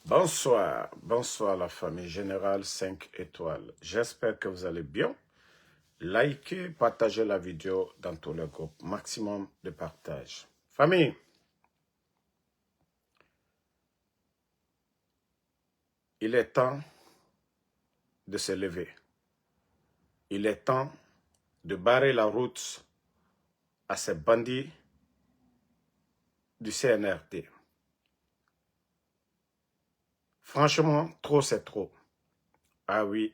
Bonsoir, bonsoir la famille Générale 5 étoiles. J'espère que vous allez bien. Likez, partagez la vidéo dans tous les groupes. Maximum de partage. Famille, il est temps de se lever. Il est temps de barrer la route à ces bandits du CNRD. Franchement, trop c'est trop. Ah oui,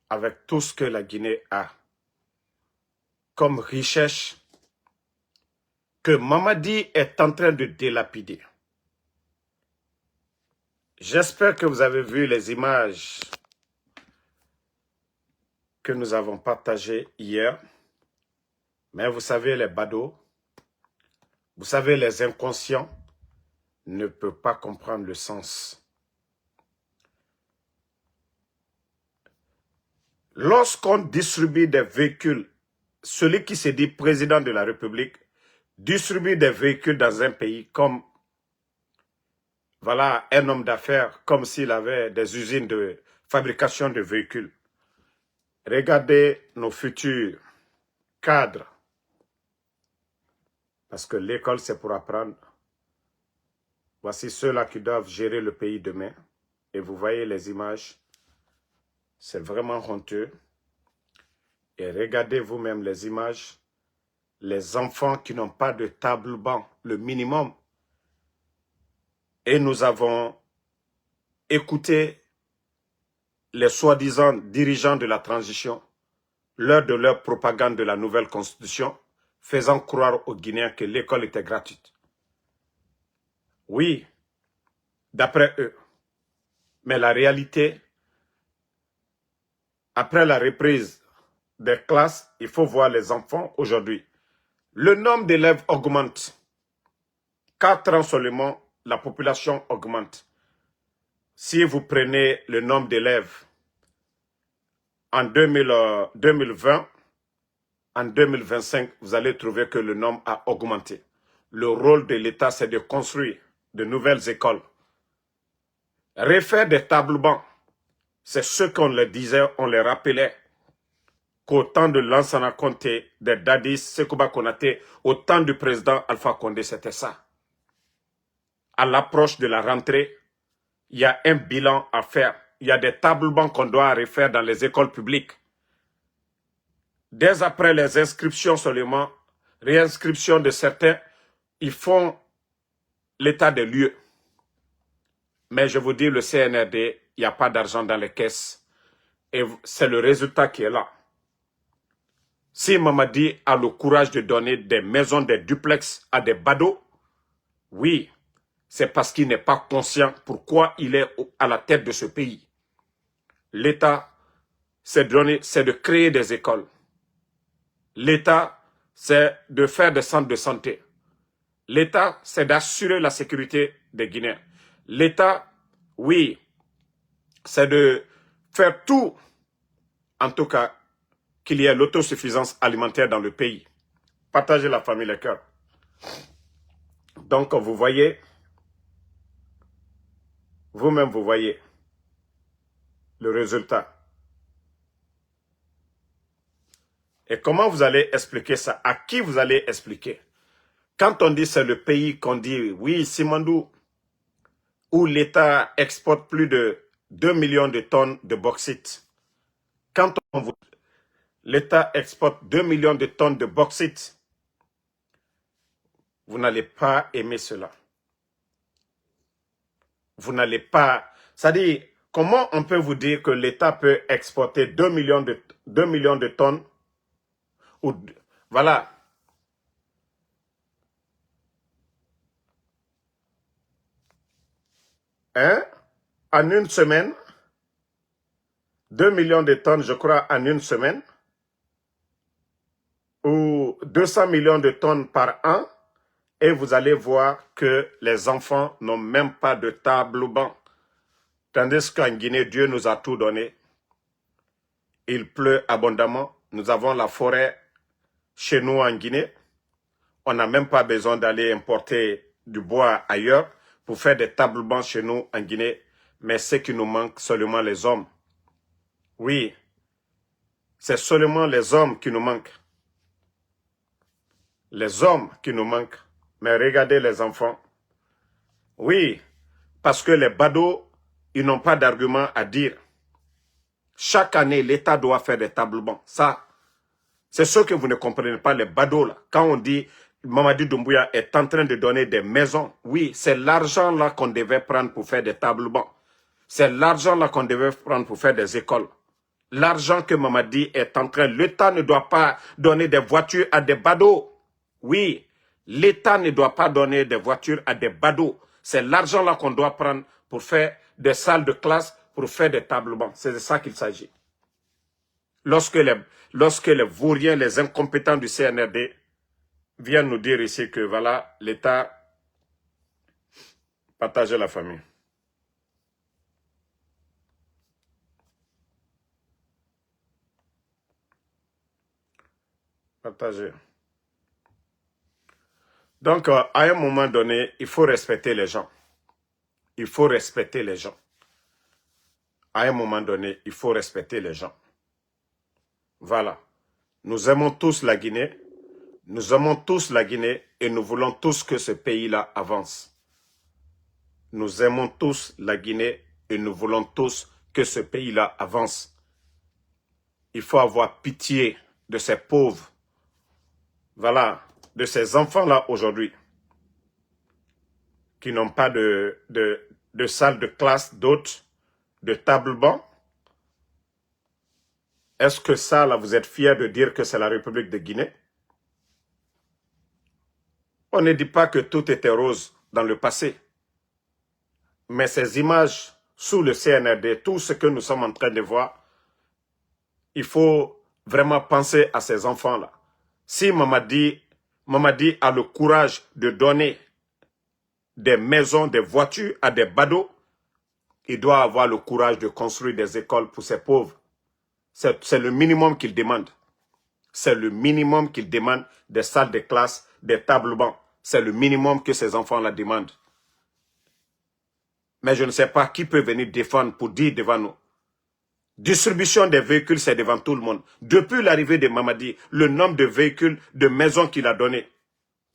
avec tout ce que la Guinée a comme richesse que Mamadi est en train de dilapider. J'espère que vous avez vu les images que nous avons partagées hier. Mais vous savez, les badauds, vous savez, les inconscients ne peuvent pas comprendre le sens. Lorsqu'on distribue des véhicules, celui qui se dit président de la République distribue des véhicules dans un pays comme, voilà, un homme d'affaires, comme s'il avait des usines de fabrication de véhicules. Regardez nos futurs cadres, parce que l'école c'est pour apprendre. Voici ceux-là qui doivent gérer le pays demain. Et vous voyez les images. C'est vraiment honteux. Et regardez vous-même les images. Les enfants qui n'ont pas de table-banc, le minimum. Et nous avons écouté les soi-disant dirigeants de la transition, lors de leur propagande de la nouvelle constitution, faisant croire aux Guinéens que l'école était gratuite. Oui, d'après eux. Mais la réalité, après la reprise des classes, il faut voir les enfants aujourd'hui. Le nombre d'élèves augmente. 4 ans seulement, la population augmente. Si vous prenez le nombre d'élèves en 2020, en 2025, vous allez trouver que le nombre a augmenté. Le rôle de l'État, c'est de construire de nouvelles écoles. Refaire des tables-bancs, c'est ce qu'on leur disait, on les rappelait. Qu'au temps de Lansana Conté, de Dadis, Sekouba Konaté, au temps du président Alpha Condé, c'était ça. À l'approche de la rentrée, il y a un bilan à faire. Il y a des tables-bancs qu'on doit refaire dans les écoles publiques. Dès après les inscriptions seulement, réinscription de certains, ils font l'état des lieux. Mais je vous dis, le CNRD, il n'y a pas d'argent dans les caisses. Et c'est le résultat qui est là. Si Mamadi a le courage de donner des maisons, des duplex à des badauds, oui, c'est parce qu'il n'est pas conscient pourquoi il est à la tête de ce pays. L'État, c'est de créer des écoles. L'État, c'est de faire des centres de santé. L'État, c'est d'assurer la sécurité des Guinéens. L'État, oui, c'est de faire tout, en tout cas, qu'il y ait l'autosuffisance alimentaire dans le pays. Partagez la famille, les cœurs. Donc, vous voyez, vous-même, vous voyez le résultat. Et comment vous allez expliquer ça? À qui vous allez expliquer? Quand on dit c'est le pays qu'on dit, oui, Simandou, où l'État exporte plus de 2 millions de tonnes de bauxite. Quand on vous l'État exporte 2 millions de tonnes de bauxite, vous n'allez pas aimer cela. Vous n'allez pas... C'est-à-dire, comment on peut vous dire que l'État peut exporter 2 millions de tonnes ou, voilà. Hein? En une semaine, 2 millions de tonnes, je crois, en une semaine, ou 200 millions de tonnes par an, et vous allez voir que les enfants n'ont même pas de table-banc. Tandis qu'en Guinée, Dieu nous a tout donné. Il pleut abondamment. Nous avons la forêt chez nous en Guinée. On n'a même pas besoin d'aller importer du bois ailleurs pour faire des tables bancs chez nous en Guinée. Mais ce qui nous manque, seulement les hommes. Oui, c'est seulement les hommes qui nous manquent. Les hommes qui nous manquent. Mais regardez les enfants. Oui, parce que les badauds, ils n'ont pas d'argument à dire. Chaque année, l'État doit faire des tables bancs. Ça, c'est ce que vous ne comprenez pas, les badauds là. Quand on dit Mamadi Doumbouya est en train de donner des maisons, oui, c'est l'argent là qu'on devait prendre pour faire des tables bancs. C'est l'argent là qu'on devait prendre pour faire des écoles. L'argent que Mamadi est en train... L'État ne doit pas donner des voitures à des badauds. Oui, l'État ne doit pas donner des voitures à des badauds. C'est l'argent là qu'on doit prendre pour faire des salles de classe, pour faire des tables bancs. C'est de ça qu'il s'agit. Lorsque les vauriens, les incompétents du CNRD viennent nous dire ici que voilà, l'État partageait la famille. Partager. Donc, à un moment donné, il faut respecter les gens. Il faut respecter les gens. À un moment donné, il faut respecter les gens. Voilà. Nous aimons tous la Guinée. Nous aimons tous la Guinée et nous voulons tous que ce pays-là avance. Nous aimons tous la Guinée et nous voulons tous que ce pays-là avance. Il faut avoir pitié de ces pauvres. Voilà, de ces enfants-là aujourd'hui qui n'ont pas de salle de classe, d'autres, de table banc. Est-ce que ça, là, vous êtes fiers de dire que c'est la République de Guinée? On ne dit pas que tout était rose dans le passé. Mais ces images sous le CNRD, tout ce que nous sommes en train de voir, il faut vraiment penser à ces enfants-là. Si Mamadi a le courage de donner des maisons, des voitures à des badauds, il doit avoir le courage de construire des écoles pour ces pauvres. C'est le minimum qu'il demande. C'est le minimum qu'il demande, des salles de classe, des tables bancs. C'est le minimum que ces enfants-là demandent. Mais je ne sais pas qui peut venir défendre pour dire devant nous. Distribution des véhicules, c'est devant tout le monde. Depuis l'arrivée de Mamadi, le nombre de véhicules, de maisons qu'il a donné,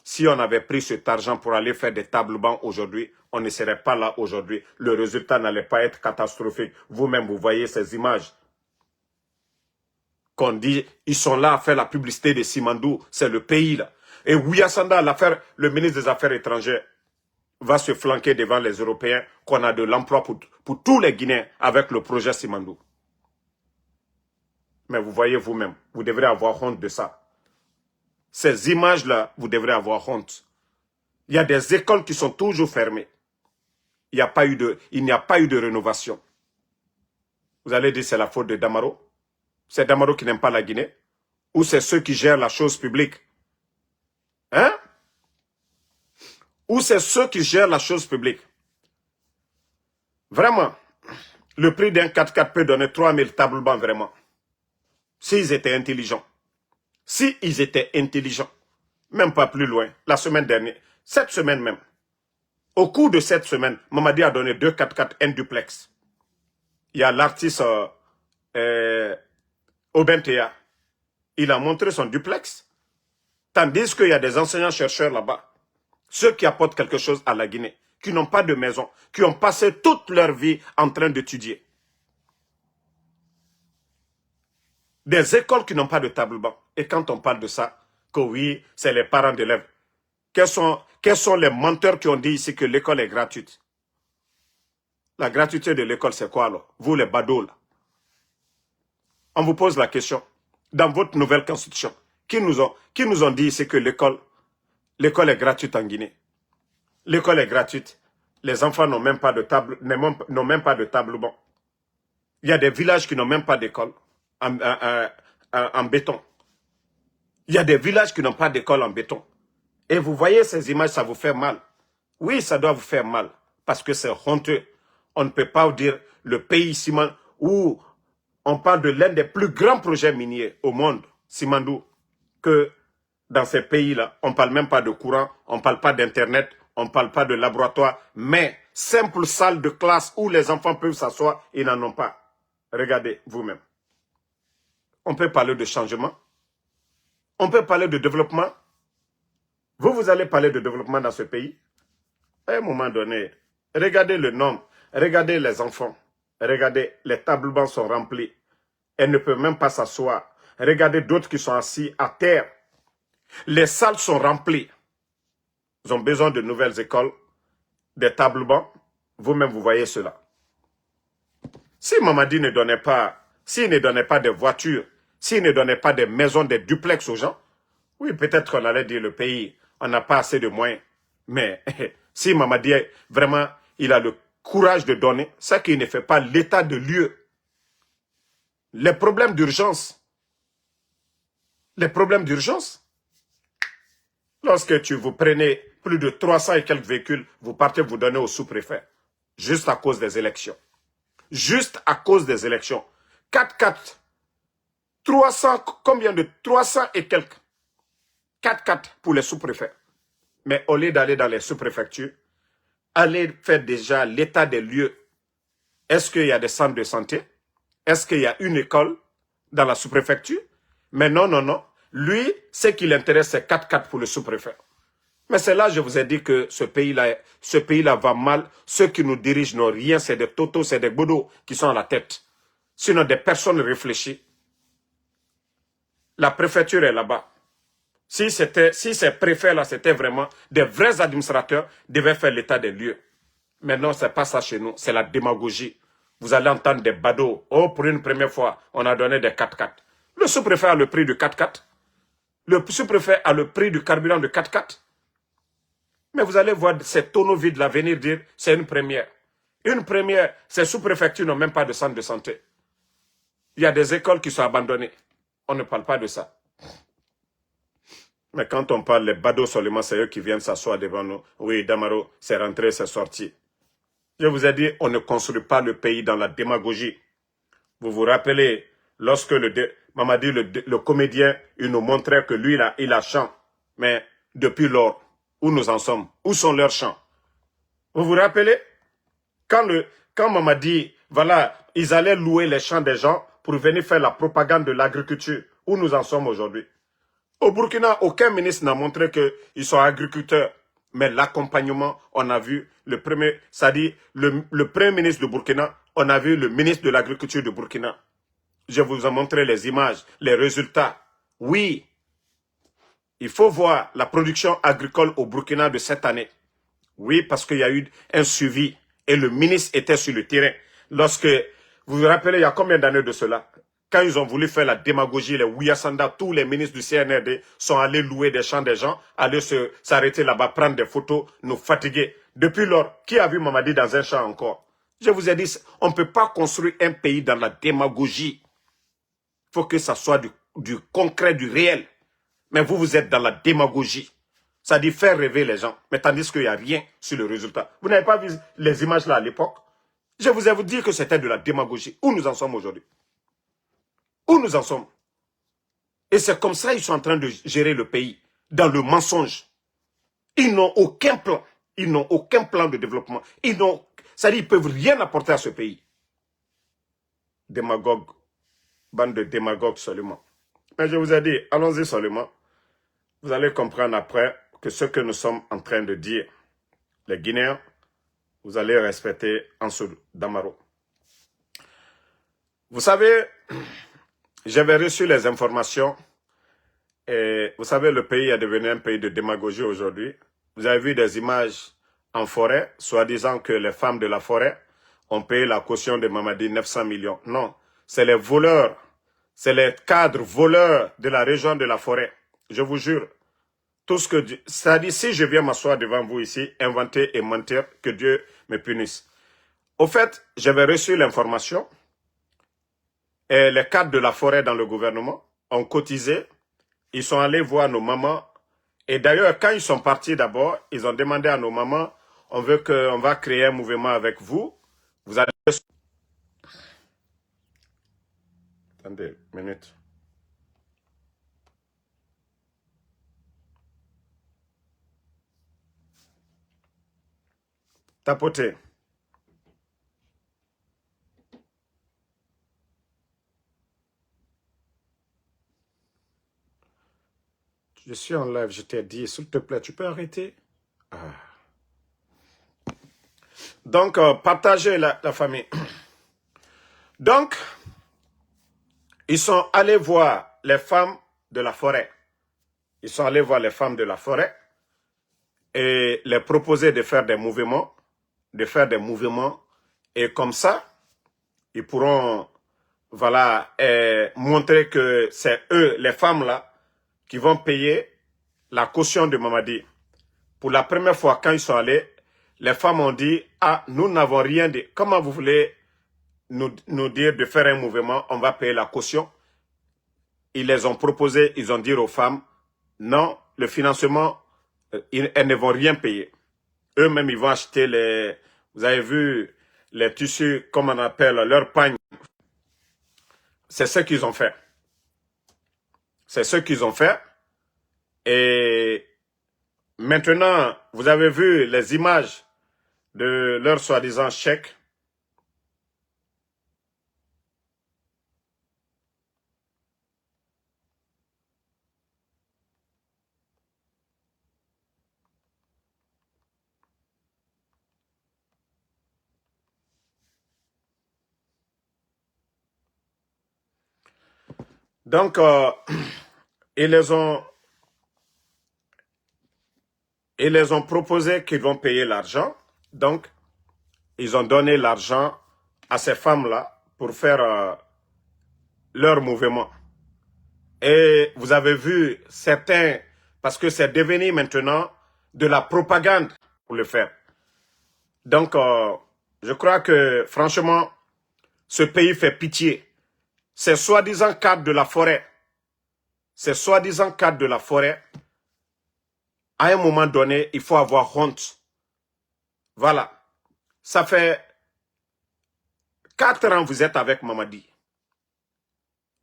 si on avait pris cet argent pour aller faire des tables bancs aujourd'hui, on ne serait pas là aujourd'hui. Le résultat n'allait pas être catastrophique. Vous-même, vous voyez ces images. Qu'on dit, ils sont là à faire la publicité de Simandou, c'est le pays là. Et Ouyassanda, le ministre des Affaires étrangères, va se flanquer devant les Européens qu'on a de l'emploi pour tous les Guinéens avec le projet Simandou. Mais vous voyez vous-même, vous devrez avoir honte de ça. Ces images-là, vous devrez avoir honte. Il y a des écoles qui sont toujours fermées. Il n'y a pas eu de rénovation. Vous allez dire c'est la faute de Damaro? C'est Damaro qui n'aime pas la Guinée? Ou c'est ceux qui gèrent la chose publique? Hein? Ou c'est ceux qui gèrent la chose publique? Vraiment, le prix d'un 4x4 peut donner 3000 tables bancs, vraiment. S'ils étaient intelligents. S'ils étaient intelligents. Même pas plus loin. La semaine dernière. Cette semaine même. Au cours de cette semaine, Mamadi a donné 2 4x4, un duplex. Il y a l'artiste Obentea. Il a montré son duplex. Tandis qu'il y a des enseignants-chercheurs là-bas. Ceux qui apportent quelque chose à la Guinée. Qui n'ont pas de maison. Qui ont passé toute leur vie en train d'étudier. Des écoles qui n'ont pas de table banc. Et quand on parle de ça, que oui, c'est les parents d'élèves. Quels sont les menteurs qui ont dit ici que l'école est gratuite? La gratuité de l'école, c'est quoi alors? Vous les badauds là. On vous pose la question. Dans votre nouvelle constitution, qui nous ont dit ici que l'école est gratuite en Guinée? L'école est gratuite. Les enfants n'ont même pas de table, n'ont même pas de table banc. Il y a des villages qui n'ont même pas d'école en béton. Il y a des villages qui n'ont pas d'école en béton. Et vous voyez ces images, ça vous fait mal. Oui, ça doit vous faire mal. Parce que c'est honteux. On ne peut pas dire le pays Simandou, où on parle de l'un des plus grands projets miniers au monde, Simandou, que dans ces pays-là, on ne parle même pas de courant, on ne parle pas d'internet, On ne parle pas de laboratoire, mais simple salle de classe où les enfants peuvent s'asseoir, ils n'en ont pas. Regardez vous-même. On peut parler de changement. On peut parler de développement. Vous allez parler de développement dans ce pays. À un moment donné, regardez le nombre, regardez les enfants, regardez, les tables bancs sont remplis. Elles ne peuvent même pas s'asseoir. Regardez d'autres qui sont assis à terre. Les salles sont remplies. Ils ont besoin de nouvelles écoles, des tables bancs. Vous-même, vous voyez cela. Si Mamadi ne donnait pas, s'il ne donnait pas des voitures, s'il ne donnait pas des maisons, des duplex aux gens, oui, peut-être qu'on allait dire le pays, on n'a pas assez de moyens. Mais si Mamadi, vraiment, il a le courage de donner, c'est qu'il ne fait pas l'état de lieu. Les problèmes d'urgence. Lorsque vous prenez plus de 300 et quelques véhicules, vous partez vous donner au sous-préfet. Juste à cause des élections. Juste à cause des élections. 4-4. 300, combien de 300 et quelques. 4-4 pour les sous-préfets. Mais au lieu d'aller dans les sous-préfectures, allez faire déjà l'état des lieux. Est-ce qu'il y a des centres de santé? Est-ce qu'il y a une école dans la sous-préfecture? Mais non, non, non. Lui, ce qui l'intéresse, c'est 4-4 pour le sous-préfet. Mais c'est là, je vous ai dit que ce pays-là va mal. Ceux qui nous dirigent n'ont rien, c'est des totos, c'est des bodos qui sont à la tête. Sinon, des personnes réfléchies. La préfecture est là-bas. Si ces préfets-là, c'était vraiment des vrais administrateurs, devaient faire l'état des lieux. Mais non, c'est pas ça chez nous, c'est la démagogie. Vous allez entendre des badauds. Oh, pour une première fois, on a donné des 4x4. Le sous-préfet a le prix du 4x4. Le sous-préfet a le prix du carburant de 4x4. Mais vous allez voir ces tonneaux vides là venir dire c'est une première. Une première, ces sous-préfectures n'ont même pas de centre de santé. Il y a des écoles qui sont abandonnées. On ne parle pas de ça. Mais quand on parle, les badauds seulement, c'est eux qui viennent s'asseoir devant nous. Oui, Damaro, c'est rentré, c'est sorti. Je vous ai dit, on ne construit pas le pays dans la démagogie. Vous vous rappelez, lorsque Mamadi, le comédien, il nous montrait que lui, il a chant. Mais depuis lors, où nous en sommes? Où sont leurs chants? Vous vous rappelez? Quand Mamadi, voilà, ils allaient louer les champs des gens pour venir faire la propagande de l'agriculture. Où nous en sommes aujourd'hui? Au Burkina, aucun ministre n'a montré qu'ils sont agriculteurs. Mais l'accompagnement, on a vu le premier, c'est-à-dire le premier ministre du Burkina, on a vu le ministre de l'Agriculture du Burkina. Je vous ai montré les images, les résultats. Oui, il faut voir la production agricole au Burkina de cette année. Oui, parce qu'il y a eu un suivi et le ministre était sur le terrain. Lorsque, vous vous rappelez, il y a combien d'années de cela? Quand ils ont voulu faire la démagogie, les Ouyasanda, tous les ministres du CNRD sont allés louer des champs des gens, aller s'arrêter là-bas, prendre des photos, nous fatiguer. Depuis lors, qui a vu Mamadi dans un champ encore? Je vous ai dit, on ne peut pas construire un pays dans la démagogie. Il faut que ça soit du concret, du réel. Mais vous êtes dans la démagogie. Ça dit faire rêver les gens, mais tandis qu'il n'y a rien sur le résultat. Vous n'avez pas vu les images là à l'époque? Je vous ai dit que c'était de la démagogie. Où nous en sommes aujourd'hui? Où nous en sommes? Et c'est comme ça qu'ils sont en train de gérer le pays, dans le mensonge. Ils n'ont aucun plan. Ils n'ont aucun plan de développement. C'est-à-dire qu'ils ne peuvent rien apporter à ce pays. Démagogues. Bande de démagogues seulement. Mais je vous ai dit, allons-y seulement. Vous allez comprendre après que ce que nous sommes en train de dire, les Guinéens, vous allez respecter Ansou Damaro. Vous savez, j'avais reçu les informations et vous savez, le pays est devenu un pays de démagogie aujourd'hui. Vous avez vu des images en forêt, soi-disant que les femmes de la forêt ont payé la caution de Mamadi 900 millions. Non, c'est les voleurs, c'est les cadres voleurs de la région de la forêt. Je vous jure, tout ce que c'est-à-dire si je viens m'asseoir devant vous ici, inventer et mentir, que Dieu me punisse. Au fait, j'avais reçu l'information et les cadres de la forêt dans le gouvernement ont cotisé. Ils sont allés voir nos mamans. Et d'ailleurs, quand ils sont partis d'abord, ils ont demandé à nos mamans, on va créer un mouvement avec vous. Vous allez... Attendez une minute. Tapoter. Je suis en live, je t'ai dit, s'il te plaît, tu peux arrêter? Ah. Donc, partagez la famille. Donc, ils sont allés voir les femmes de la forêt. Ils sont allés voir les femmes de la forêt et les proposer de faire des mouvements, et comme ça, ils pourront, voilà, montrer que c'est eux, les femmes là, qui vont payer la caution de Mamadi. Pour la première fois, quand ils sont allés, les femmes ont dit, ah, nous n'avons rien dit. Comment vous voulez nous dire de faire un mouvement, on va payer la caution? Ils les ont proposé, ils ont dit aux femmes, non, le financement, elles ne vont rien payer. Eux-mêmes, ils vont acheter les, vous avez vu, les tissus, comme on appelle, leur pagne. C'est ce qu'ils ont fait. C'est ce qu'ils ont fait. Et maintenant, vous avez vu les images de leur soi-disant chèque. Donc, ils les ont proposé qu'ils vont payer l'argent. Donc, ils ont donné l'argent à ces femmes-là pour faire leur mouvement. Et vous avez vu certains, parce que c'est devenu maintenant de la propagande pour le faire. Donc, je crois que, franchement, ce pays fait pitié. Ces soi-disant cadres de la forêt, à un moment donné, il faut avoir honte. Voilà. Ça fait 4 ans que vous êtes avec Mamadi.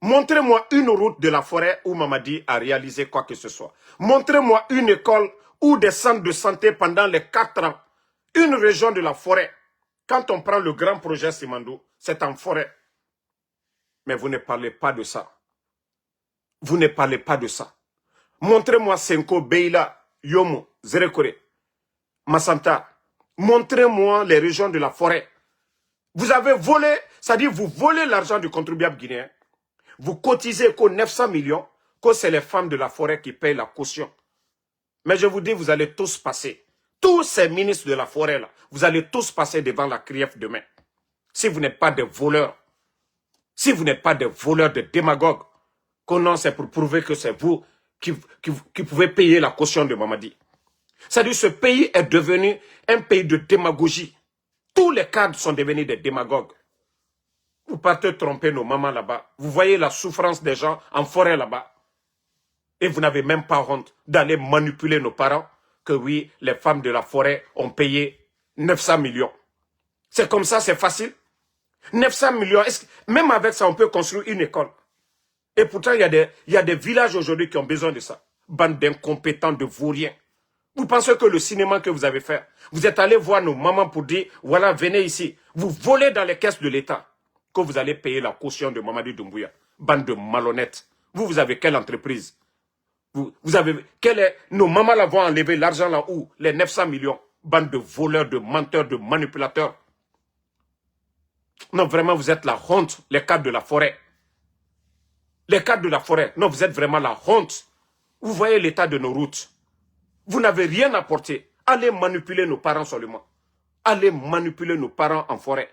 Montrez-moi une route de la forêt où Mamadi a réalisé quoi que ce soit. Montrez-moi une école ou des centres de santé pendant les 4 ans. Une région de la forêt. Quand on prend le grand projet Simandou, c'est en forêt. Mais vous ne parlez pas de ça. Vous ne parlez pas de ça. Montrez-moi Senko, Beila, Yomo, Zerekore, Massanta. Montrez-moi les régions de la forêt. Vous avez volé, c'est-à-dire vous volez l'argent du contribuable guinéen. Vous cotisez qu'aux 900 millions, que c'est les femmes de la forêt qui payent la caution. Mais je vous dis, vous allez tous passer. Tous ces ministres de la forêt, là, vous allez tous passer devant la CRIEF demain. Si vous n'êtes pas des voleurs, si vous n'êtes pas des voleurs, des démagogues, qu'on non, c'est pour prouver que c'est vous qui pouvez payer la caution de Mamadi. C'est-à-dire que ce pays est devenu un pays de démagogie. Tous les cadres sont devenus des démagogues. Vous partez tromper nos mamans là-bas. Vous voyez la souffrance des gens en forêt là-bas. Et vous n'avez même pas honte d'aller manipuler nos parents que oui, les femmes de la forêt ont payé 900 millions. C'est comme ça, c'est facile. 900 millions, même avec ça, on peut construire une école. Et pourtant, il y a des villages aujourd'hui qui ont besoin de ça. Bande d'incompétents, de vauriens. Vous pensez que le cinéma que vous avez fait, vous êtes allé voir nos mamans pour dire, voilà, venez ici. Vous volez dans les caisses de l'État que vous allez payer la caution de Mamadi Doumbouya. Bande de malhonnêtes. Vous avez quelle entreprise? Vous avez, nos mamans là vont enlever l'argent là où? Les 900 millions. Bande de voleurs, de menteurs, de manipulateurs. Non, vraiment, vous êtes la honte, les cadres de la forêt. Les cadres de la forêt, non, vous êtes vraiment la honte. Vous voyez l'état de nos routes. Vous n'avez rien apporté. Allez manipuler nos parents seulement. Allez manipuler nos parents en forêt.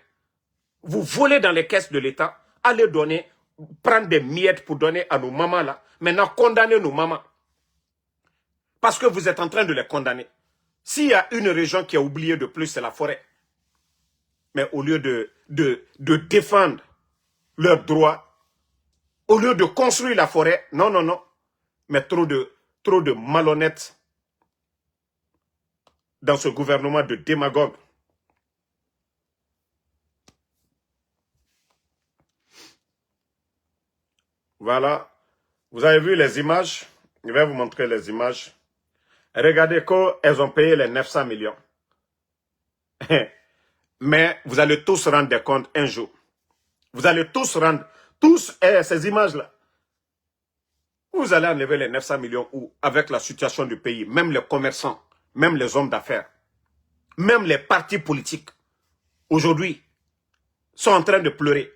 Vous volez dans les caisses de l'État. Allez donner, prendre des miettes pour donner à nos mamans là. Maintenant, condamnez nos mamans. Parce que vous êtes en train de les condamner. S'il y a une région qui a oublié de plus, c'est la forêt. Mais au lieu de défendre leurs droits, au lieu de construire la forêt, non, non, non. Mais trop de malhonnêtes dans ce gouvernement de démagogues. Voilà. Vous avez vu les images? Je vais vous montrer les images. Regardez qu'elles ont payé les 900 millions. Mais vous allez tous rendre compte un jour. Vous allez tous rendre, ces images-là. Vous allez enlever les 900 millions où, avec la situation du pays, même les commerçants, même les hommes d'affaires, même les partis politiques, aujourd'hui, sont en train de pleurer.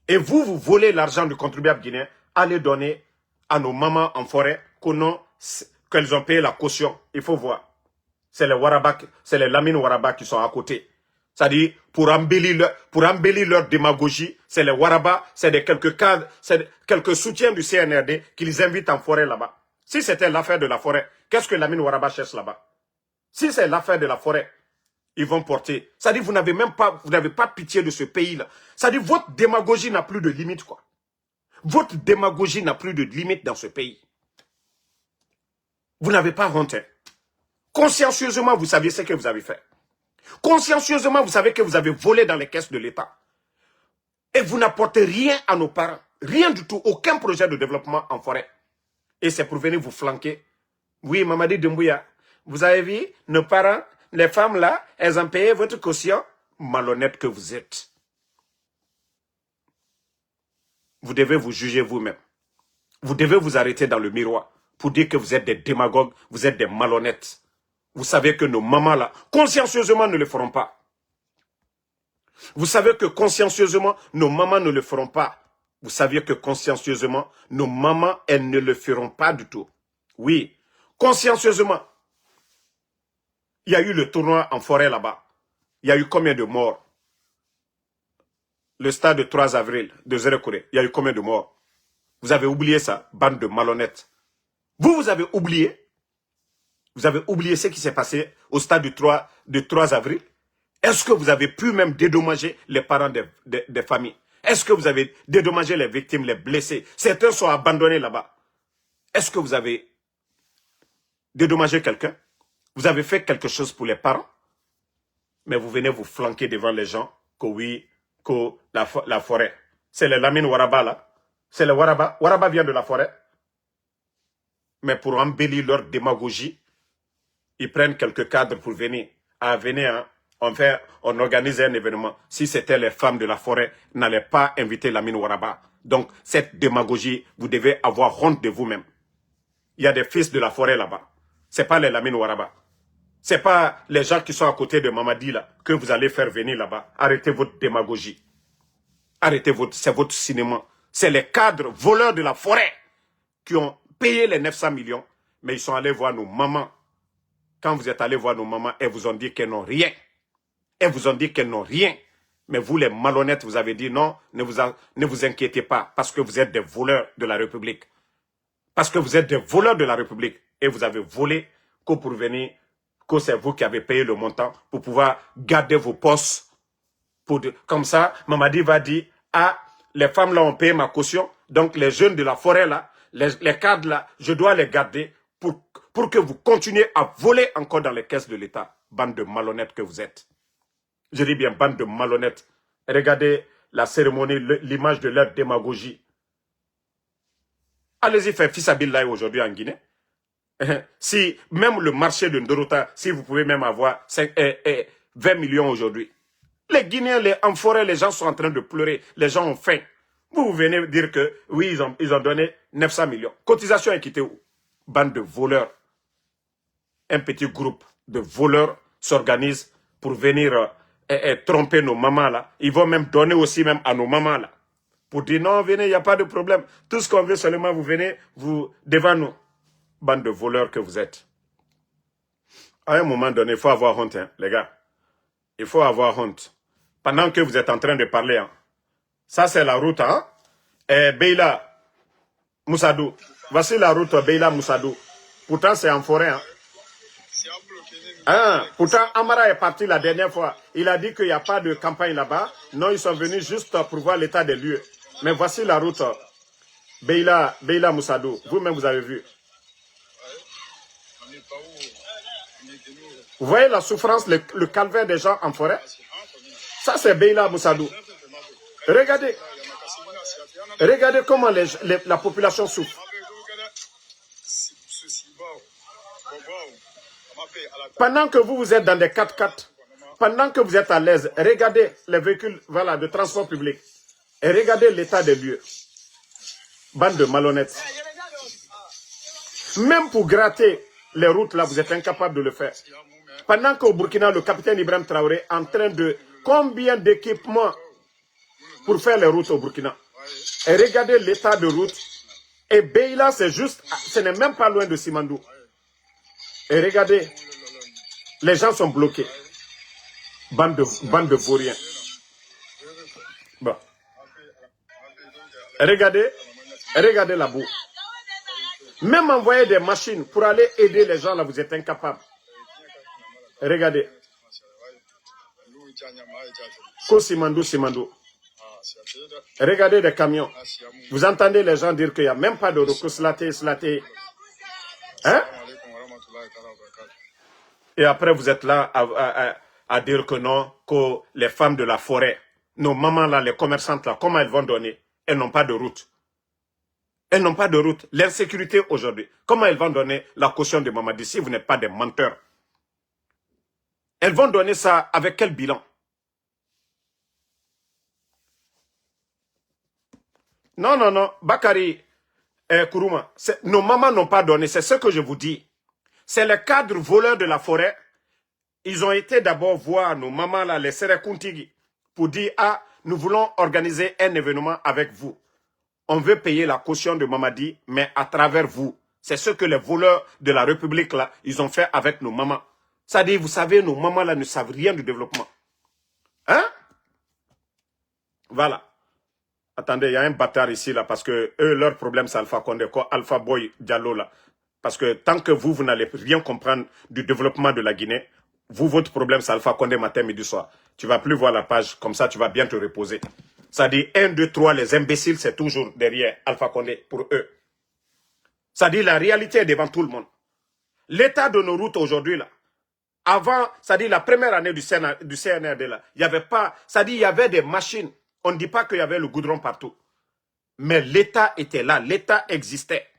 Et vous volez l'argent du contribuable guinéen, allez donner à nos mamans en forêt qu'elles ont payé la caution. Il faut voir. C'est les Waraba, c'est les Lamine Waraba qui sont à côté. C'est-à-dire, pour embellir leur démagogie, c'est les Waraba, c'est quelques cadres, c'est quelques soutiens du CNRD qui les invitent en forêt là-bas. Si c'était l'affaire de la forêt, qu'est-ce que Lamine Waraba cherche là-bas? Si c'est l'affaire de la forêt, ils vont porter. C'est-à-dire, vous n'avez pas pitié de ce pays-là. C'est-à-dire, votre démagogie n'a plus de limite, quoi. Votre démagogie n'a plus de limite dans ce pays. Vous n'avez pas honte. Hein. Consciencieusement, vous saviez ce que vous avez fait. Consciencieusement, vous savez que vous avez volé dans les caisses de l'État. Et vous n'apportez rien à nos parents. Rien du tout. Aucun projet de développement en forêt. Et c'est pour venir vous flanquer. Oui, Mamadi Doumbouya, vous avez vu, nos parents, les femmes là, elles ont payé votre caution. Malhonnête que vous êtes. Vous devez vous juger vous-même. Vous devez vous arrêter dans le miroir pour dire que vous êtes des démagogues, vous êtes des malhonnêtes. Vous savez que nos mamans là, consciencieusement ne le feront pas. Vous savez que consciencieusement, nos mamans ne le feront pas. Vous saviez que consciencieusement, nos mamans, elles ne le feront pas du tout. Oui, consciencieusement. Il y a eu le tournoi en forêt là-bas. Il y a eu combien de morts? Le stade de 3 avril de Zérekouré, il y a eu combien de morts? Vous avez oublié ça, bande de malhonnêtes. Vous avez oublié? Vous avez oublié ce qui s'est passé au stade du 3 avril? Est-ce que vous avez pu même dédommager les parents des familles? Est-ce que vous avez dédommagé les victimes, les blessés? Certains sont abandonnés là-bas. Est-ce que vous avez dédommagé quelqu'un? Vous avez fait quelque chose pour les parents? Mais vous venez vous flanquer devant les gens que oui, que la forêt. C'est le Lamine Waraba là. C'est le Waraba. Waraba vient de la forêt. Mais pour embellir leur démagogie, ils prennent quelques cadres pour venir. Hein, on organise un événement. Si c'était les femmes de la forêt, n'allaient pas inviter Lamine Waraba. Donc, cette démagogie, vous devez avoir honte de vous-même. Il y a des fils de la forêt là-bas. Ce n'est pas les Lamine Waraba. Ce n'est pas les gens qui sont à côté de Mamadi là que vous allez faire venir là-bas. Arrêtez votre démagogie. C'est votre cinéma. C'est les cadres voleurs de la forêt qui ont payé les 900 millions. Mais ils sont allés voir nos mamans. Quand vous êtes allés voir nos mamans, elles vous ont dit qu'elles n'ont rien. Elles vous ont dit qu'elles n'ont rien. Mais vous, les malhonnêtes, vous avez dit non, ne vous inquiétez pas, parce que vous êtes des voleurs de la République. Parce que vous êtes des voleurs de la République. Et vous avez volé que pour venir, que c'est vous qui avez payé le montant pour pouvoir garder vos postes. Comme ça, Mamadi va dire, ah, les femmes là ont payé ma caution, donc les jeunes de la forêt là, les cadres là, je dois les garder pour que vous continuez à voler encore dans les caisses de l'État. Bande de malhonnêtes que vous êtes. Je dis bien bande de malhonnêtes. Regardez la cérémonie, l'image de leur démagogie. Allez-y faire Fissabillahi aujourd'hui en Guinée. Si même le marché de Ndorota, si vous pouvez même avoir 20 millions aujourd'hui. Les Guinéens, en forêt, les gens sont en train de pleurer. Les gens ont faim. Vous venez dire que oui, ils ont donné 900 millions. Cotisation équitée où? Bande de voleurs. Un petit groupe de voleurs s'organise pour venir tromper nos mamans là. Ils vont même donner aussi même à nos mamans là. Pour dire non, venez, il n'y a pas de problème. Tout ce qu'on veut seulement, vous venez devant nous. Bande de voleurs que vous êtes. À un moment donné, il faut avoir honte, hein, les gars. Il faut avoir honte. Pendant que vous êtes en train de parler, hein. Ça c'est la route, hein. Beila Moussadou. Voici la route Beila Moussadou. Pourtant c'est en forêt, hein. Pourtant Amara est parti la dernière fois. Il a dit qu'il n'y a pas de campagne là-bas. Non, ils sont venus juste pour voir l'état des lieux. Mais voici la route Beila Moussadou. Vous-même vous avez vu. Vous voyez la souffrance, le calvaire des gens en forêt? Ça, c'est Beila Moussadou. Regardez comment la population souffre. Pendant que vous êtes dans des 4x4, pendant que vous êtes à l'aise, regardez les véhicules voilà, de transport public et regardez l'état des lieux. Bande de malhonnêtes. Même pour gratter les routes, là, vous êtes incapable de le faire. Pendant qu'au Burkina, le capitaine Ibrahim Traoré est en train de... Combien d'équipements pour faire les routes au Burkina? Et regardez l'état de route. Et Beila, c'est juste... Ce n'est même pas loin de Simandou. Et regardez, les gens sont bloqués. Bande de vauriens. Bon. Et regardez la boue. Même envoyer des machines pour aller aider les gens, là, vous êtes incapables. Regardez. Simandou. Regardez les camions. Vous entendez les gens dire qu'il n'y a même pas de recours slaté. Hein? Et après, vous êtes là à dire que non, que les femmes de la forêt, nos mamans là, les commerçantes là, comment elles vont donner? Elles n'ont pas de route. Elles n'ont pas de route. L'insécurité aujourd'hui, comment elles vont donner la caution de Mamadi si vous n'êtes pas des menteurs? Elles vont donner ça avec quel bilan? Non. Bakari Kourouma, nos mamans n'ont pas donné, c'est ce que je vous dis. C'est les cadres voleurs de la forêt. Ils ont été d'abord voir nos mamans, là, les Serekontigi, pour dire, ah, nous voulons organiser un événement avec vous. On veut payer la caution de Mamadi, mais à travers vous. C'est ce que les voleurs de la République, là, ils ont fait avec nos mamans. C'est-à-dire, vous savez, nos mamans, là, ne savent rien du développement. Hein? Voilà. Attendez, il y a un bâtard ici, là, parce que eux, leur problème, c'est Alpha Condé, quoi, Alpha Boy Diallo, là. Parce que tant que vous n'allez rien comprendre du développement de la Guinée, vous, votre problème, c'est Alpha Condé matin, midi, soir. Tu ne vas plus voir la page, comme ça, tu vas bien te reposer. Ça dit 1, 2, 3, les imbéciles, c'est toujours derrière Alpha Condé, pour eux. Ça dit la réalité est devant tout le monde. L'état de nos routes aujourd'hui, là, avant, ça dit la première année du CNRD, là, il n'y avait pas, ça dit il y avait des machines. On ne dit pas qu'il y avait le goudron partout. Mais l'État était là, l'État existait.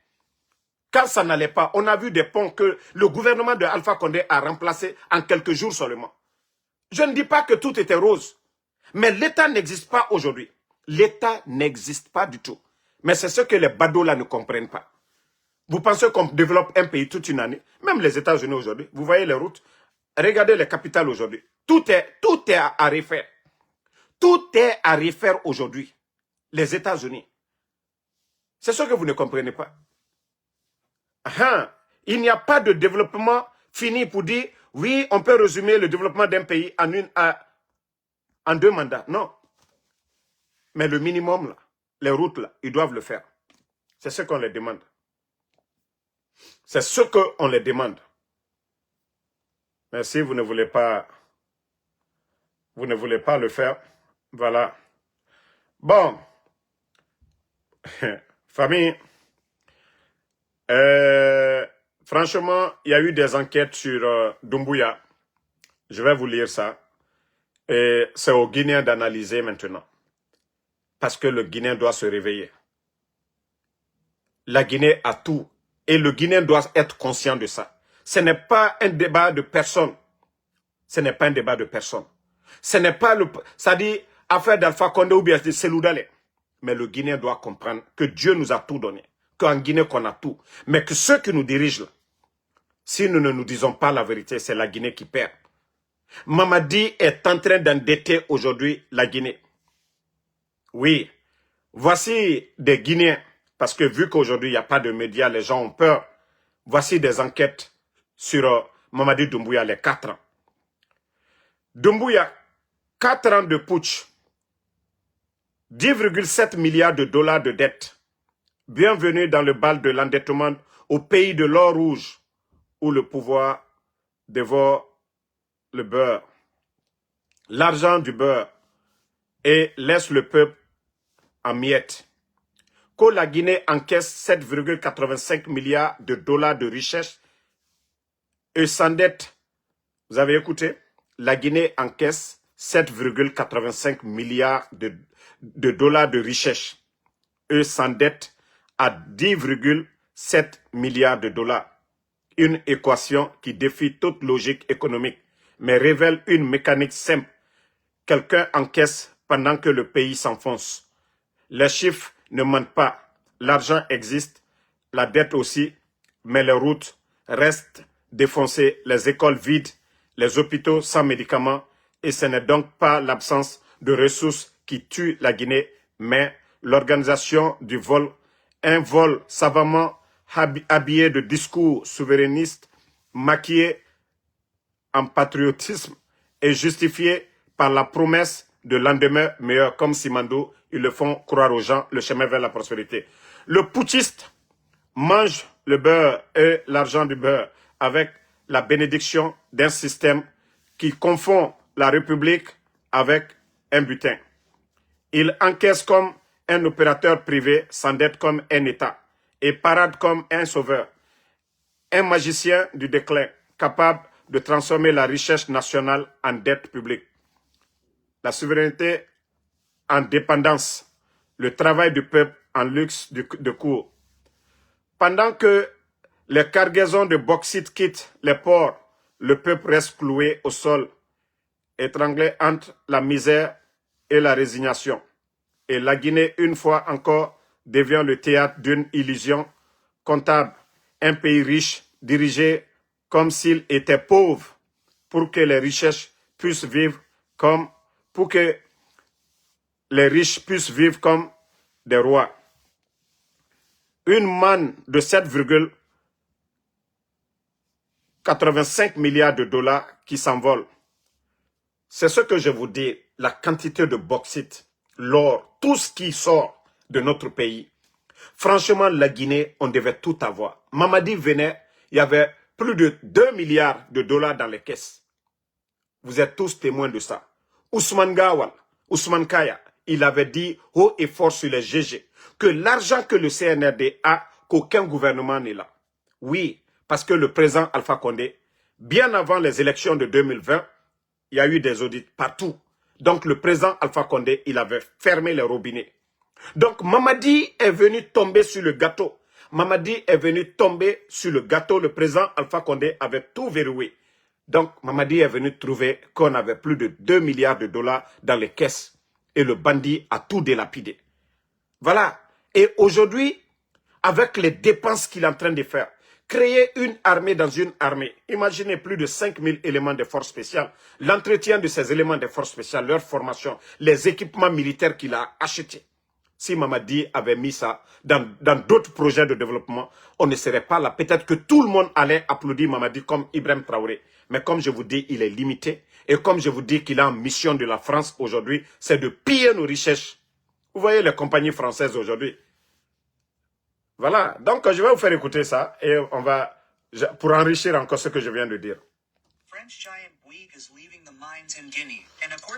Quand ça n'allait pas, on a vu des ponts que le gouvernement de Alpha Condé a remplacés en quelques jours seulement. Je ne dis pas que tout était rose. Mais l'État n'existe pas aujourd'hui. L'État n'existe pas du tout. Mais c'est ce que les badauds là ne comprennent pas. Vous pensez qu'on développe un pays toute une année? Même les États-Unis aujourd'hui, vous voyez les routes. Regardez les capitales aujourd'hui. Tout est à refaire. Tout est à refaire aujourd'hui. Les États-Unis. C'est ce que vous ne comprenez pas. Il n'y a pas de développement fini pour dire, oui, on peut résumer le développement d'un pays en 2 mandats. Non. Mais le minimum, là, les routes, là, ils doivent le faire. C'est ce qu'on les demande. C'est ce qu'on les demande. Mais si vous ne voulez pas le faire, voilà. Bon. Famille. Franchement, il y a eu des enquêtes sur Doumbouya. Je vais vous lire ça. Et c'est aux Guinéens d'analyser maintenant. Parce que le Guinéen doit se réveiller. La Guinée a tout. Et le Guinéen doit être conscient de ça. Ce n'est pas un débat de personne. Ce n'est pas un débat de personne. Ce n'est pas le... Ça dit, affaire d'Alpha Condé ou bien de Seloudale. Mais le Guinéen doit comprendre que Dieu nous a tout donné. Qu'en Guinée, qu'on a tout. Mais que ceux qui nous dirigent, là, si nous ne nous disons pas la vérité, c'est la Guinée qui perd. Mamadi est en train d'endetter aujourd'hui la Guinée. Oui. Voici des Guinéens. Parce que vu qu'aujourd'hui, il n'y a pas de médias, les gens ont peur. Voici des enquêtes sur Mamadi Doumbouya, les 4 ans. Doumbouya, 4 ans de putsch. 10,7 milliards de dollars de dette. Bienvenue dans le bal de l'endettement au pays de l'or rouge, où le pouvoir dévore le beurre, l'argent du beurre, et laisse le peuple en miettes. Que la Guinée encaisse 7,85 milliards de dollars de richesse et s'endette. Vous avez écouté? La Guinée encaisse 7,85 milliards de dollars de richesse et s'endette à 10,7 milliards de dollars. Une équation qui défie toute logique économique. mais révèle une mécanique simple. Quelqu'un encaisse pendant que le pays s'enfonce. Les chiffres ne mentent pas. L'argent existe, la dette aussi, mais les routes restent défoncées, les écoles vides, les hôpitaux sans médicaments, et ce n'est donc pas l'absence de ressources qui tue la Guinée, mais l'organisation du vol, un vol savamment habillé de discours souverainistes, maquillé en patriotisme et justifié par la promesse de lendemain meilleur, comme Simandou, ils le font croire aux gens, le chemin vers la prospérité. Le putschiste mange le beurre et l'argent du beurre avec la bénédiction d'un système qui confond la République avec un butin. Il encaisse comme un opérateur privé, s'endette comme un État et parade comme un sauveur. Un magicien du déclin, capable de transformer la richesse nationale en dette publique. La souveraineté en dépendance, le travail du peuple en luxe de cour. Pendant que les cargaisons de bauxite quittent les ports, le peuple reste cloué au sol, étranglé entre la misère et la résignation. Et la Guinée, une fois encore, devient le théâtre d'une illusion comptable. Un pays riche, dirigé comme s'il était pauvre, pour que les richesses puissent vivre comme, pour que les riches puissent vivre comme des rois. Une manne de 7,85 milliards de dollars qui s'envole. C'est ce que je vous dis, la quantité de bauxite, l'or, tout ce qui sort de notre pays. Franchement, la Guinée, on devait tout avoir. Mamadi venait, il y avait plus de 2 milliards de dollars dans les caisses. Vous êtes tous témoins de ça. Ousmane Gawal, Ousmane Kaya, il avait dit haut et fort sur les GG que l'argent que le CNRD a, qu'aucun gouvernement n'est là. Oui, parce que le président Alpha Condé, bien avant les élections de 2020, il y a eu des audits partout. Donc le président Alpha Condé, il avait fermé les robinets. Donc Mamadi est venu tomber sur le gâteau. Mamadi est venu tomber sur le gâteau. Le président Alpha Condé avait tout verrouillé. Donc Mamadi est venu trouver qu'on avait plus de 2 milliards de dollars dans les caisses. Et le bandit a tout délapidé. Voilà. Et aujourd'hui, avec les dépenses qu'il est en train de faire, créer une armée dans une armée. Imaginez plus de 5000 éléments de forces spéciales. L'entretien de ces éléments de forces spéciales, leur formation, les équipements militaires qu'il a achetés. Si Mamadi avait mis ça dans d'autres projets de développement, on ne serait pas là. Peut-être que tout le monde allait applaudir Mamadi comme Ibrahim Traoré. Mais comme je vous dis, il est limité. Et comme je vous dis qu'il a en mission de la France aujourd'hui, c'est de piller nos richesses. Vous voyez les compagnies françaises aujourd'hui. Voilà. Donc, je vais vous faire écouter ça et on va, pour enrichir encore ce que je viens de dire.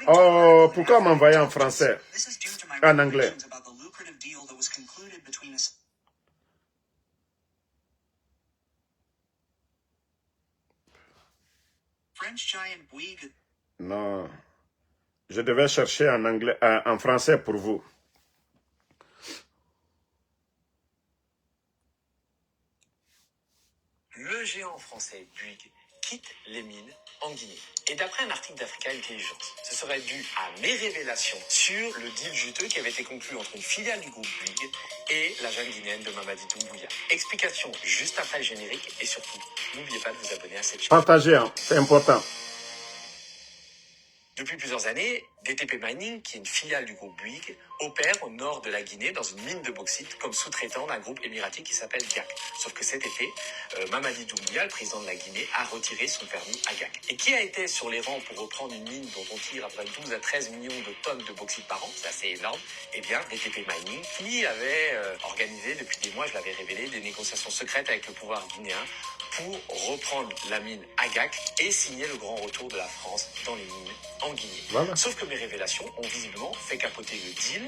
Oh, pourquoi m'envoyer en français? En anglais. Non. Je devais chercher en anglais, en français pour vous. Le géant français Bouygues quitte les mines en Guinée. Et d'après un article d'Africa Intelligence, ce serait dû à mes révélations sur le deal juteux qui avait été conclu entre une filiale du groupe Bouygues et la jeune guinéenne de Mamadi Doumbouya. Explication juste après le générique et surtout, n'oubliez pas de vous abonner à cette chaîne. Partagez, hein, c'est important. Depuis plusieurs années, DTP Mining, qui est une filiale du groupe Bouygues, opère au nord de la Guinée dans une mine de bauxite comme sous-traitant d'un groupe émirati qui s'appelle GAC. Sauf que cet été, Mamadi Doumbouya, le président de la Guinée, a retiré son permis à GAC. Et qui a été sur les rangs pour reprendre une mine dont on tire à peu près 12 à 13 millions de tonnes de bauxite par an, c'est assez énorme, eh bien DTP Mining, qui avait organisé depuis des mois, je l'avais révélé, des négociations secrètes avec le pouvoir guinéen pour reprendre la mine Agak et signer le grand retour de la France dans les mines en Guinée. Voilà. Sauf que mes révélations ont visiblement fait capoter le deal,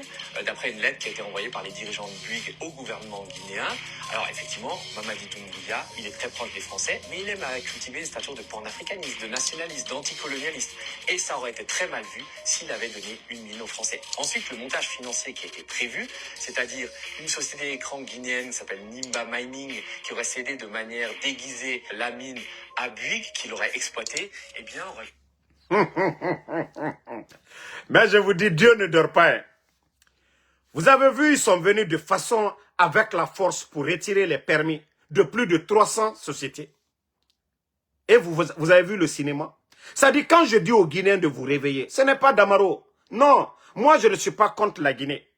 d'après une lettre qui a été envoyée par les dirigeants de Bouygues au gouvernement guinéen. Alors effectivement, Mamadi Doumbouya, il est très proche des Français, mais il aime cultiver une stature de panafricaniste, de nationaliste, d'anticolonialiste. Et ça aurait été très mal vu s'il avait donné une mine aux Français. Ensuite, le montage financier qui a été prévu, c'est-à-dire une société d'écran guinéenne qui s'appelle Nimba Mining, qui aurait cédé de manière déguisée la mine à Bouygues, qu'il aurait exploité, eh bien, aurait Mais je vous dis, Dieu ne dort pas. Hein. Vous avez vu, ils sont venus de façon avec la force pour retirer les permis de plus de 300 sociétés. Et vous avez vu le cinéma? Ça dit, quand je dis aux Guinéens de vous réveiller, ce n'est pas Damaro. Non, moi je ne suis pas contre la Guinée.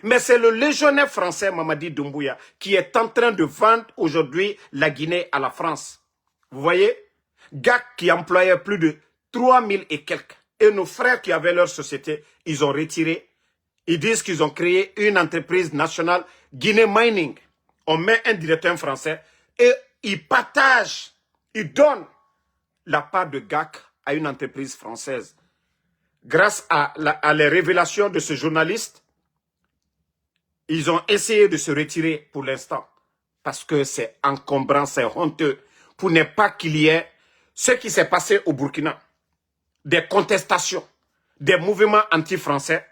Mais c'est le légionnaire français Mamadi Doumbouya qui est en train de vendre aujourd'hui la Guinée à la France. Vous voyez? GAC qui employait plus de 3000 et quelques. Et nos frères qui avaient leur société, ils ont retiré. Ils disent qu'ils ont créé une entreprise nationale, Guinée Mining. On met un directeur français et ils partagent, ils donnent la part de GAC à une entreprise française. Grâce à les révélations de ce journaliste, ils ont essayé de se retirer pour l'instant. Parce que c'est encombrant, c'est honteux. Pour ne pas qu'il y ait ce qui s'est passé au Burkina. Des contestations, des mouvements anti-français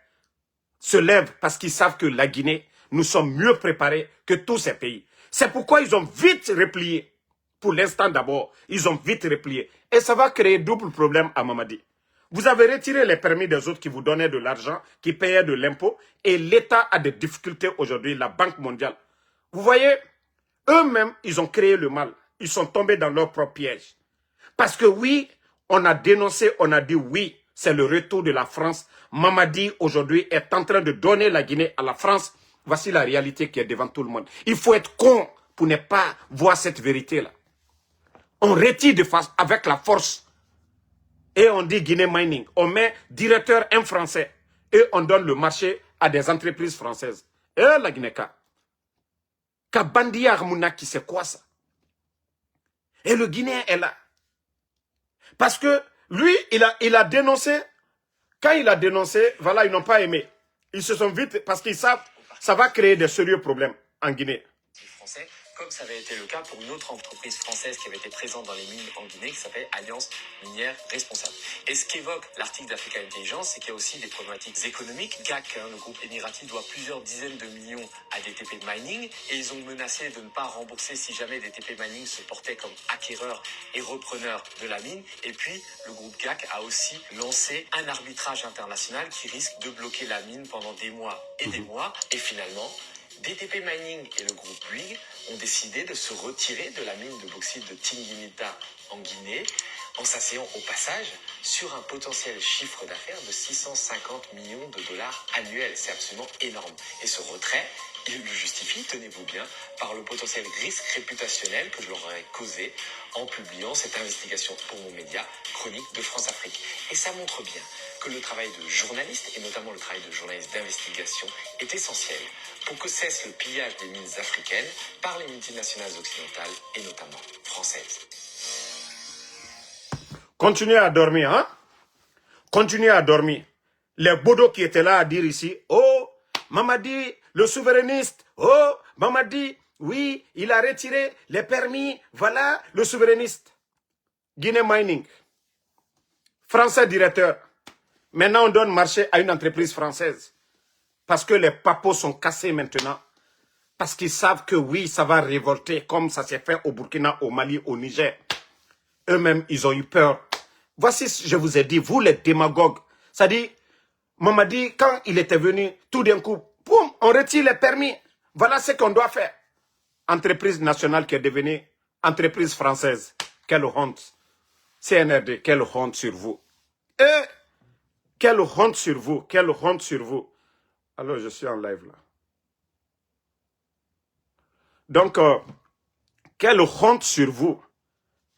se lèvent parce qu'ils savent que la Guinée, nous sommes mieux préparés que tous ces pays. C'est pourquoi ils ont vite replié. Pour l'instant d'abord, ils ont vite replié. Et ça va créer double problème à Mamadi. Vous avez retiré les permis des autres qui vous donnaient de l'argent, qui payaient de l'impôt, et l'État a des difficultés aujourd'hui, la Banque mondiale. Vous voyez, eux-mêmes, ils ont créé le mal. Ils sont tombés dans leur propre piège. Parce que oui, on a dénoncé, on a dit oui, c'est le retour de la France. Mamadi, aujourd'hui, est en train de donner la Guinée à la France. Voici la réalité qui est devant tout le monde. Il faut être con pour ne pas voir cette vérité-là. On retire de face avec la force. Et on dit Guinée Mining. On met directeur un français. Et on donne le marché à des entreprises françaises. Et la Guinée-Ka. Kabandia Armounaki, c'est quoi ça? Et le Guinéen est là. Parce que lui, il a dénoncé. Quand il a dénoncé, voilà, ils n'ont pas aimé. Ils se sont vite, parce qu'ils savent, ça va créer des sérieux problèmes en Guinée. Français, comme ça avait été le cas pour une autre entreprise française qui avait été présente dans les mines en Guinée, qui s'appelle Alliance Minière Responsable. Et ce qu'évoque l'article d'Africa Intelligence, c'est qu'il y a aussi des problématiques économiques. GAC, le groupe émirati, doit plusieurs dizaines de millions à DTP Mining, et ils ont menacé de ne pas rembourser si jamais DTP Mining se portait comme acquéreur et repreneur de la mine. Et puis, le groupe GAC a aussi lancé un arbitrage international qui risque de bloquer la mine pendant des mois et des mois. Et finalement, DTP Mining et le groupe Bouygues ont décidé de se retirer de la mine de bauxite de Tinginita en Guinée, en s'asseyant au passage sur un potentiel chiffre d'affaires de 650 millions de dollars annuels. C'est absolument énorme. Et ce retrait, ils le justifient, tenez-vous bien, par le potentiel risque réputationnel que je leur aurais causé en publiant cette investigation pour mon média Chronique de France-Afrique. Et ça montre bien que le travail de journaliste, et notamment le travail de journaliste d'investigation, est essentiel pour que cesse le pillage des mines africaines par les multinationales occidentales et notamment françaises. Continuez à dormir, hein? Continuez à dormir. Les bodos qui étaient là à dire ici, oh, Mamadi, le souverainiste, oh, Mamadi, oui, il a retiré les permis, voilà, le souverainiste. Guinée Mining, français directeur. Maintenant, on donne marché à une entreprise française. Parce que les papos sont cassés maintenant. Parce qu'ils savent que oui, ça va révolter comme ça s'est fait au Burkina, au Mali, au Niger. Eux-mêmes, ils ont eu peur. Voici, je vous ai dit, vous les démagogues. Ça dit, Mamadi, quand il était venu, tout d'un coup, boum, on retire les permis. Voilà ce qu'on doit faire. Entreprise nationale qui est devenue entreprise française. Quelle honte. CNRD, quelle honte sur vous. Et quelle honte sur vous, quelle honte sur vous. Alors, je suis en live là. Donc, quelle honte sur vous.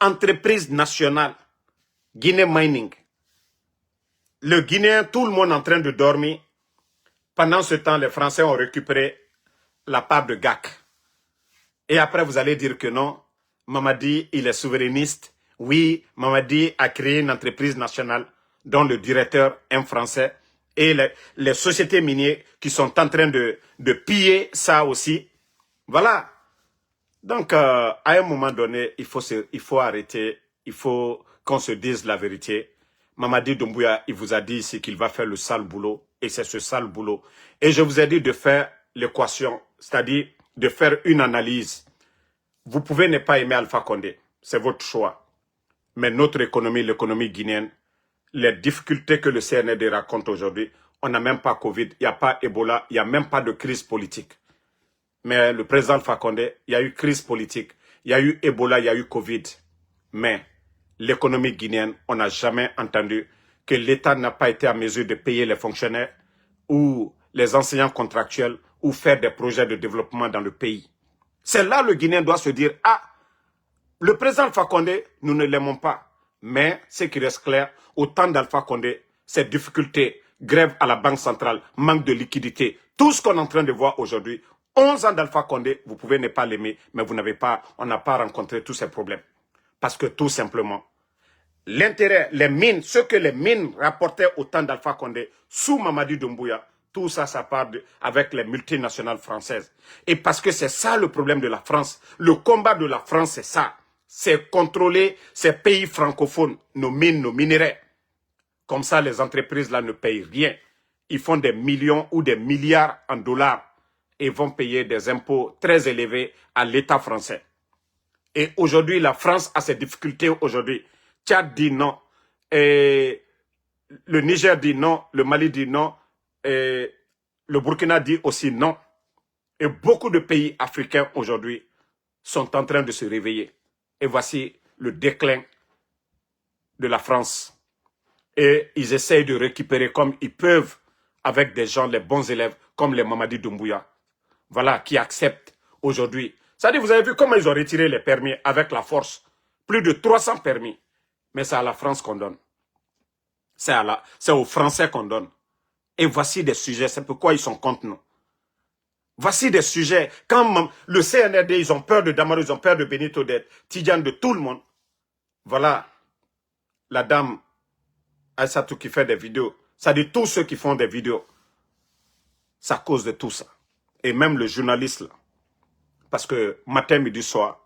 Entreprise nationale. Guinée Mining. Le Guinéen, tout le monde en train de dormir. Pendant ce temps, les Français ont récupéré la part de GAC. Et après, vous allez dire que non, Mamadi, il est souverainiste. Oui, Mamadi a créé une entreprise nationale dont le directeur est un Français. Et les sociétés minières qui sont en train de piller ça aussi. Voilà. Donc, à un moment donné, il faut arrêter. Il faut qu'on se dise la vérité. Mamadi Doumbouya, il vous a dit ici qu'il va faire le sale boulot. Et c'est ce sale boulot. Et je vous ai dit de faire l'équation. C'est-à-dire de faire une analyse. Vous pouvez ne pas aimer Alpha Condé. C'est votre choix. Mais notre économie, l'économie guinéenne, les difficultés que le CNRD raconte aujourd'hui. On n'a même pas Covid, il n'y a pas Ebola, il n'y a même pas de crise politique. Mais le président Alpha Condé, il y a eu crise politique, il y a eu Ebola, il y a eu Covid. Mais l'économie guinéenne, on n'a jamais entendu que l'État n'a pas été en mesure de payer les fonctionnaires ou les enseignants contractuels ou faire des projets de développement dans le pays. C'est là que le Guinéen doit se dire, ah, le président Alpha Condé, nous ne l'aimons pas. Mais ce qui reste clair, au temps d'Alpha Condé, ces difficultés, grève à la Banque centrale, manque de liquidité, tout ce qu'on est en train de voir aujourd'hui, 11 ans d'Alpha Condé, vous pouvez ne pas l'aimer, mais on n'a pas rencontré tous ces problèmes. Parce que tout simplement, l'intérêt, les mines, ce que les mines rapportaient au temps d'Alpha Condé, sous Mamadi Doumbouya, tout ça, ça part avec les multinationales françaises. Et parce que c'est ça le problème de la France. Le combat de la France, c'est ça. C'est contrôler ces pays francophones, nos mines, nos minerais. Comme ça, les entreprises là ne payent rien. Ils font des millions ou des milliards en dollars et vont payer des impôts très élevés à l'État français. Et aujourd'hui, la France a ses difficultés aujourd'hui. Tchad dit non. Et le Niger dit non. Le Mali dit non. Et le Burkina dit aussi non. Et beaucoup de pays africains aujourd'hui sont en train de se réveiller. Et voici le déclin de la France. Et ils essayent de récupérer comme ils peuvent avec des gens, les bons élèves, comme les Mamadi Doumbouya. Voilà, qui acceptent aujourd'hui. C'est-à-dire, vous avez vu comment ils ont retiré les permis avec la force. Plus de 300 permis. Mais c'est à la France qu'on donne. C'est aux Français qu'on donne. Et voici des sujets, c'est pourquoi ils sont contre nous. Voici des sujets. Quand le CNRD, ils ont peur de Damaro, ils ont peur de Benito, de Tidjane, de tout le monde. Voilà la dame Aïssatou qui fait des vidéos. Ça dit tous ceux qui font des vidéos. C'est à cause de tout ça. Et même le journaliste là. Parce que matin, midi, soir,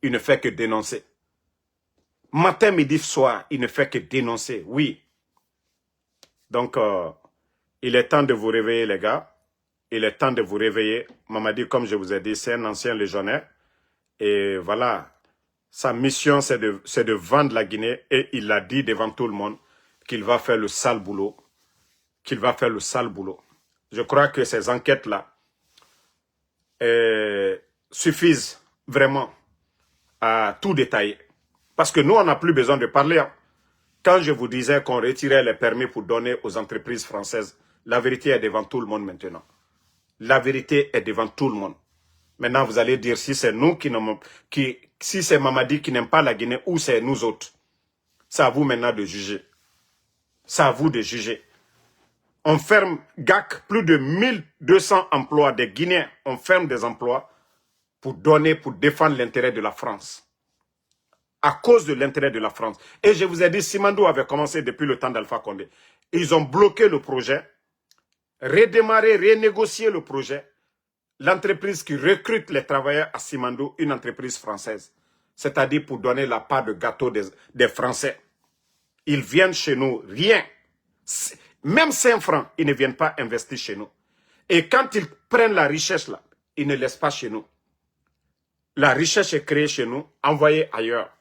il ne fait que dénoncer. Matin, midi, soir, il ne fait que dénoncer. Oui. Donc, il est temps de vous réveiller, les gars. Il est temps de vous réveiller. Mamadi, comme je vous ai dit, c'est un ancien légionnaire. Et voilà, sa mission, c'est de vendre la Guinée. Et il a dit devant tout le monde qu'il va faire le sale boulot. Qu'il va faire le sale boulot. Je crois que ces enquêtes-là suffisent vraiment à tout détailler. Parce que nous, on n'a plus besoin de parler. Hein. Quand je vous disais qu'on retirait les permis pour donner aux entreprises françaises, la vérité est devant tout le monde maintenant. La vérité est devant tout le monde. Maintenant, vous allez dire si c'est nous si c'est Mamadi qui n'aime pas la Guinée ou c'est nous autres. C'est à vous maintenant de juger. C'est à vous de juger. On ferme GAC, plus de 1200 emplois des Guinéens. On ferme des emplois pour défendre l'intérêt de la France. À cause de l'intérêt de la France. Et je vous ai dit, Simandou avait commencé depuis le temps d'Alpha Condé. Ils ont bloqué le projet, redémarré, renégocié le projet. L'entreprise qui recrute les travailleurs à Simandou, une entreprise française. C'est-à-dire pour donner la part de gâteau des Français. Ils viennent chez nous, rien. Même 5 francs, ils ne viennent pas investir chez nous. Et quand ils prennent la richesse là, ils ne laissent pas chez nous. La richesse est créée chez nous, envoyée ailleurs.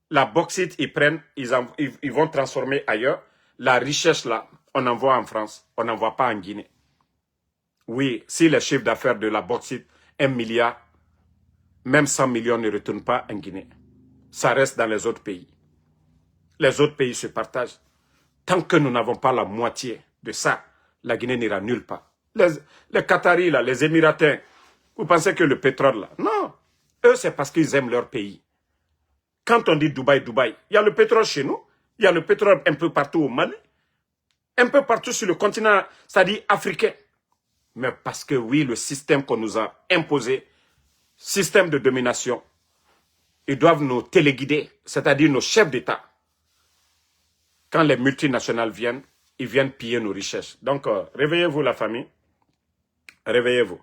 La bauxite, ils prennent, ils vont transformer ailleurs. La richesse là, on envoie en France, on n'envoie pas en Guinée. Oui, si le chiffre d'affaires de la bauxite, 1 milliard, même 100 millions ne retournent pas en Guinée. Ça reste dans les autres pays. Les autres pays se partagent. Tant que nous n'avons pas la moitié de ça, la Guinée n'ira nulle part. Les Qataris, là, les Émiratains, vous pensez que le pétrole, là, non. Eux, c'est parce qu'ils aiment leur pays. Quand on dit Dubaï, Dubaï, il y a le pétrole chez nous, il y a le pétrole un peu partout au Mali, un peu partout sur le continent, c'est-à-dire africain. Mais parce que oui, le système qu'on nous a imposé, système de domination, ils doivent nous téléguider, c'est-à-dire nos chefs d'État. Quand les multinationales viennent, ils viennent piller nos richesses. Donc, réveillez-vous la famille. Réveillez-vous.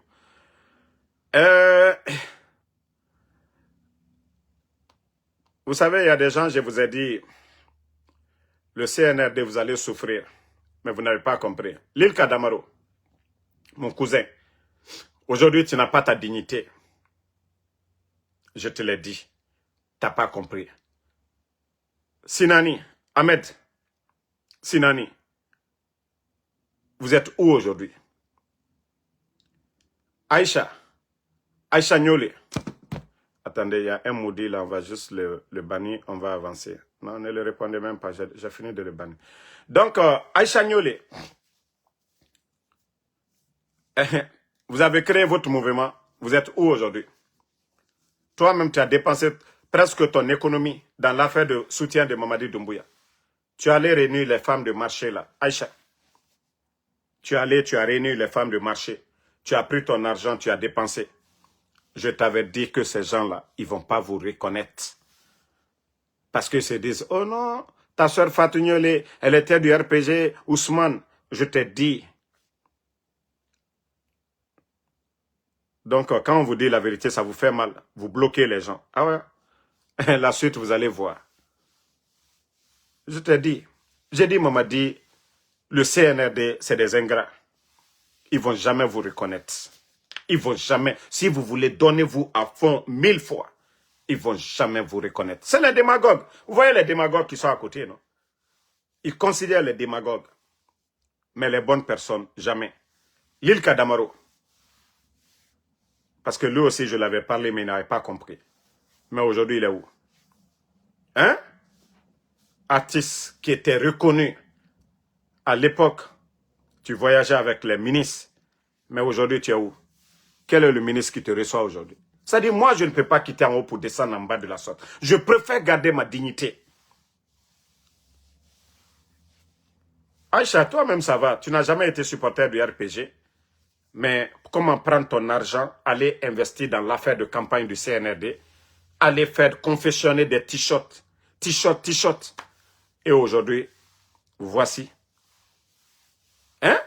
Vous savez, il y a des gens, je vous ai dit, le CNRD, vous allez souffrir. Mais vous n'avez pas compris. L'île Kadamaro, mon cousin, aujourd'hui, tu n'as pas ta dignité. Je te l'ai dit. Tu n'as pas compris. Sinani, Ahmed, Sinani, vous êtes où aujourd'hui? Aïcha, Aïcha Nyole. Attendez, il y a un maudit là, on va juste le bannir, on va avancer. Non, ne le répondez même pas, j'ai fini de le bannir. Donc, Aïcha Nyole, vous avez créé votre mouvement, vous êtes où aujourd'hui? Toi-même, tu as dépensé presque ton économie dans l'affaire de soutien de Mamadi Doumbouya. Tu allais réunir les femmes de marché là, Aïcha. Tu as réuni les femmes de marché. Tu as pris ton argent, tu as dépensé. Je t'avais dit que ces gens-là, ils ne vont pas vous reconnaître. Parce qu'ils se disent, oh non, ta soeur Fatou Nyole, elle était du RPG, Ousmane. Je t'ai dit. Donc, quand on vous dit la vérité, ça vous fait mal. Vous bloquez les gens. Ah ouais? La suite, vous allez voir. Je t'ai dit. J'ai dit, Mamadi, le CNRD, c'est des ingrats. Ils ne vont jamais vous reconnaître. Ils ne vont jamais. Si vous voulez, donnez-vous à fond 1000 fois. Ils ne vont jamais vous reconnaître. C'est les démagogues. Vous voyez les démagogues qui sont à côté, non? Ils considèrent les démagogues. Mais les bonnes personnes, jamais. L'île Kadamaro. Parce que lui aussi, je l'avais parlé, mais il n'avait pas compris. Mais aujourd'hui, il est où? Hein? Artiste qui était reconnu. À l'époque, tu voyageais avec les ministres. Mais aujourd'hui, tu es où? Quel est le ministre qui te reçoit aujourd'hui? C'est-à-dire, moi, je ne peux pas quitter en haut pour descendre en bas de la sorte. Je préfère garder ma dignité. Aïcha, toi-même, ça va. Tu n'as jamais été supporter du RPG. Mais comment prendre ton argent, aller investir dans l'affaire de campagne du CNRD, aller faire confectionner des t-shirts, t-shirts. Et aujourd'hui, voici. Hein?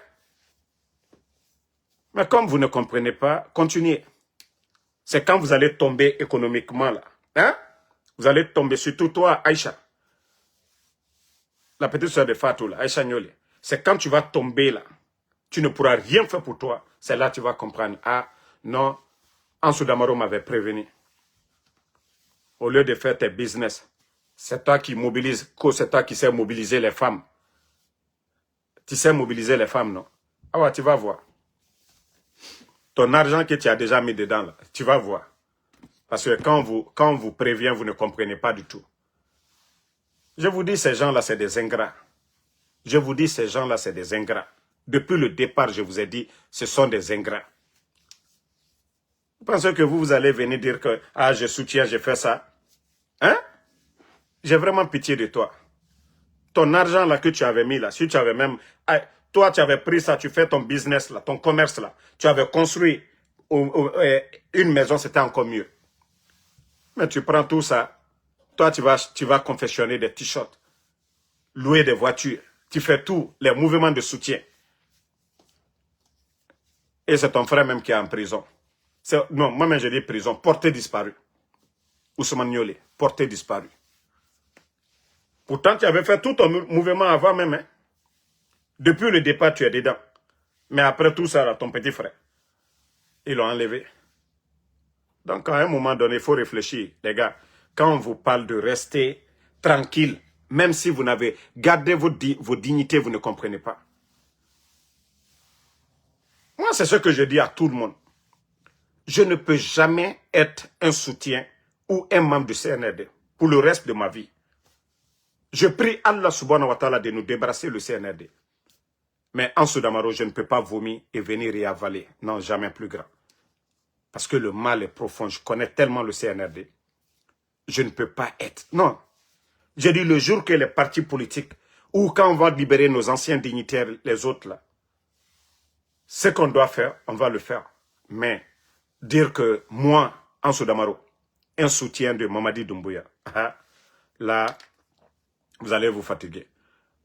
Mais comme vous ne comprenez pas, continuez. C'est quand vous allez tomber économiquement là. Hein? Vous allez tomber, surtout toi, Aïcha. La petite soeur de Fatou, là, Aïcha Nyole. C'est quand tu vas tomber là. Tu ne pourras rien faire pour toi. C'est là que tu vas comprendre. Ah, non, Ansou Damaro m'avait prévenu. Au lieu de faire tes business, c'est toi qui mobilise, c'est toi qui sais mobiliser les femmes. Tu sais mobiliser les femmes, non? Ah ouais, tu vas voir. Ton argent que tu as déjà mis dedans, là, tu vas voir. Parce que quand on vous prévient, vous ne comprenez pas du tout. Je vous dis, ces gens-là, c'est des ingrats. Je vous dis, ces gens-là, c'est des ingrats. Depuis le départ, je vous ai dit, ce sont des ingrats. Vous pensez que vous allez venir dire que, ah, je soutiens, je fais ça? Hein? J'ai vraiment pitié de toi. Ton argent là que tu avais mis là, si tu avais même... Toi, tu avais pris ça, tu fais ton business là, ton commerce là. Tu avais construit une maison, c'était encore mieux. Mais tu prends tout ça. Toi, tu vas confectionner des t-shirts, louer des voitures. Tu fais tout, les mouvements de soutien. Et c'est ton frère même qui est en prison. Non, moi-même je dis prison, porté disparu. Ousmane Nyole, porté disparu. Pourtant, tu avais fait tout ton mouvement avant même. Hein? Depuis le départ, tu es dedans. Mais après tout ça, là, ton petit frère, ils l'ont enlevé. Donc, à un moment donné, il faut réfléchir. Les gars, quand on vous parle de rester tranquille, même si vous n'avez gardé vos dignités, vous ne comprenez pas. Moi, c'est ce que je dis à tout le monde. Je ne peux jamais être un soutien ou un membre du CNRD pour le reste de ma vie. Je prie Allah subhanahu wa ta'ala de nous débarrasser le CNRD. Mais en Soudamaro, je ne peux pas vomir et venir y avaler. Non, jamais plus grand. Parce que le mal est profond. Je connais tellement le CNRD. Je ne peux pas être. Non. J'ai dit le jour que les partis politiques, ou quand on va libérer nos anciens dignitaires, les autres là, ce qu'on doit faire, on va le faire. Mais dire que moi, en Soudamaro, un soutien de Mamadi Doumbouya, là, vous allez vous fatiguer.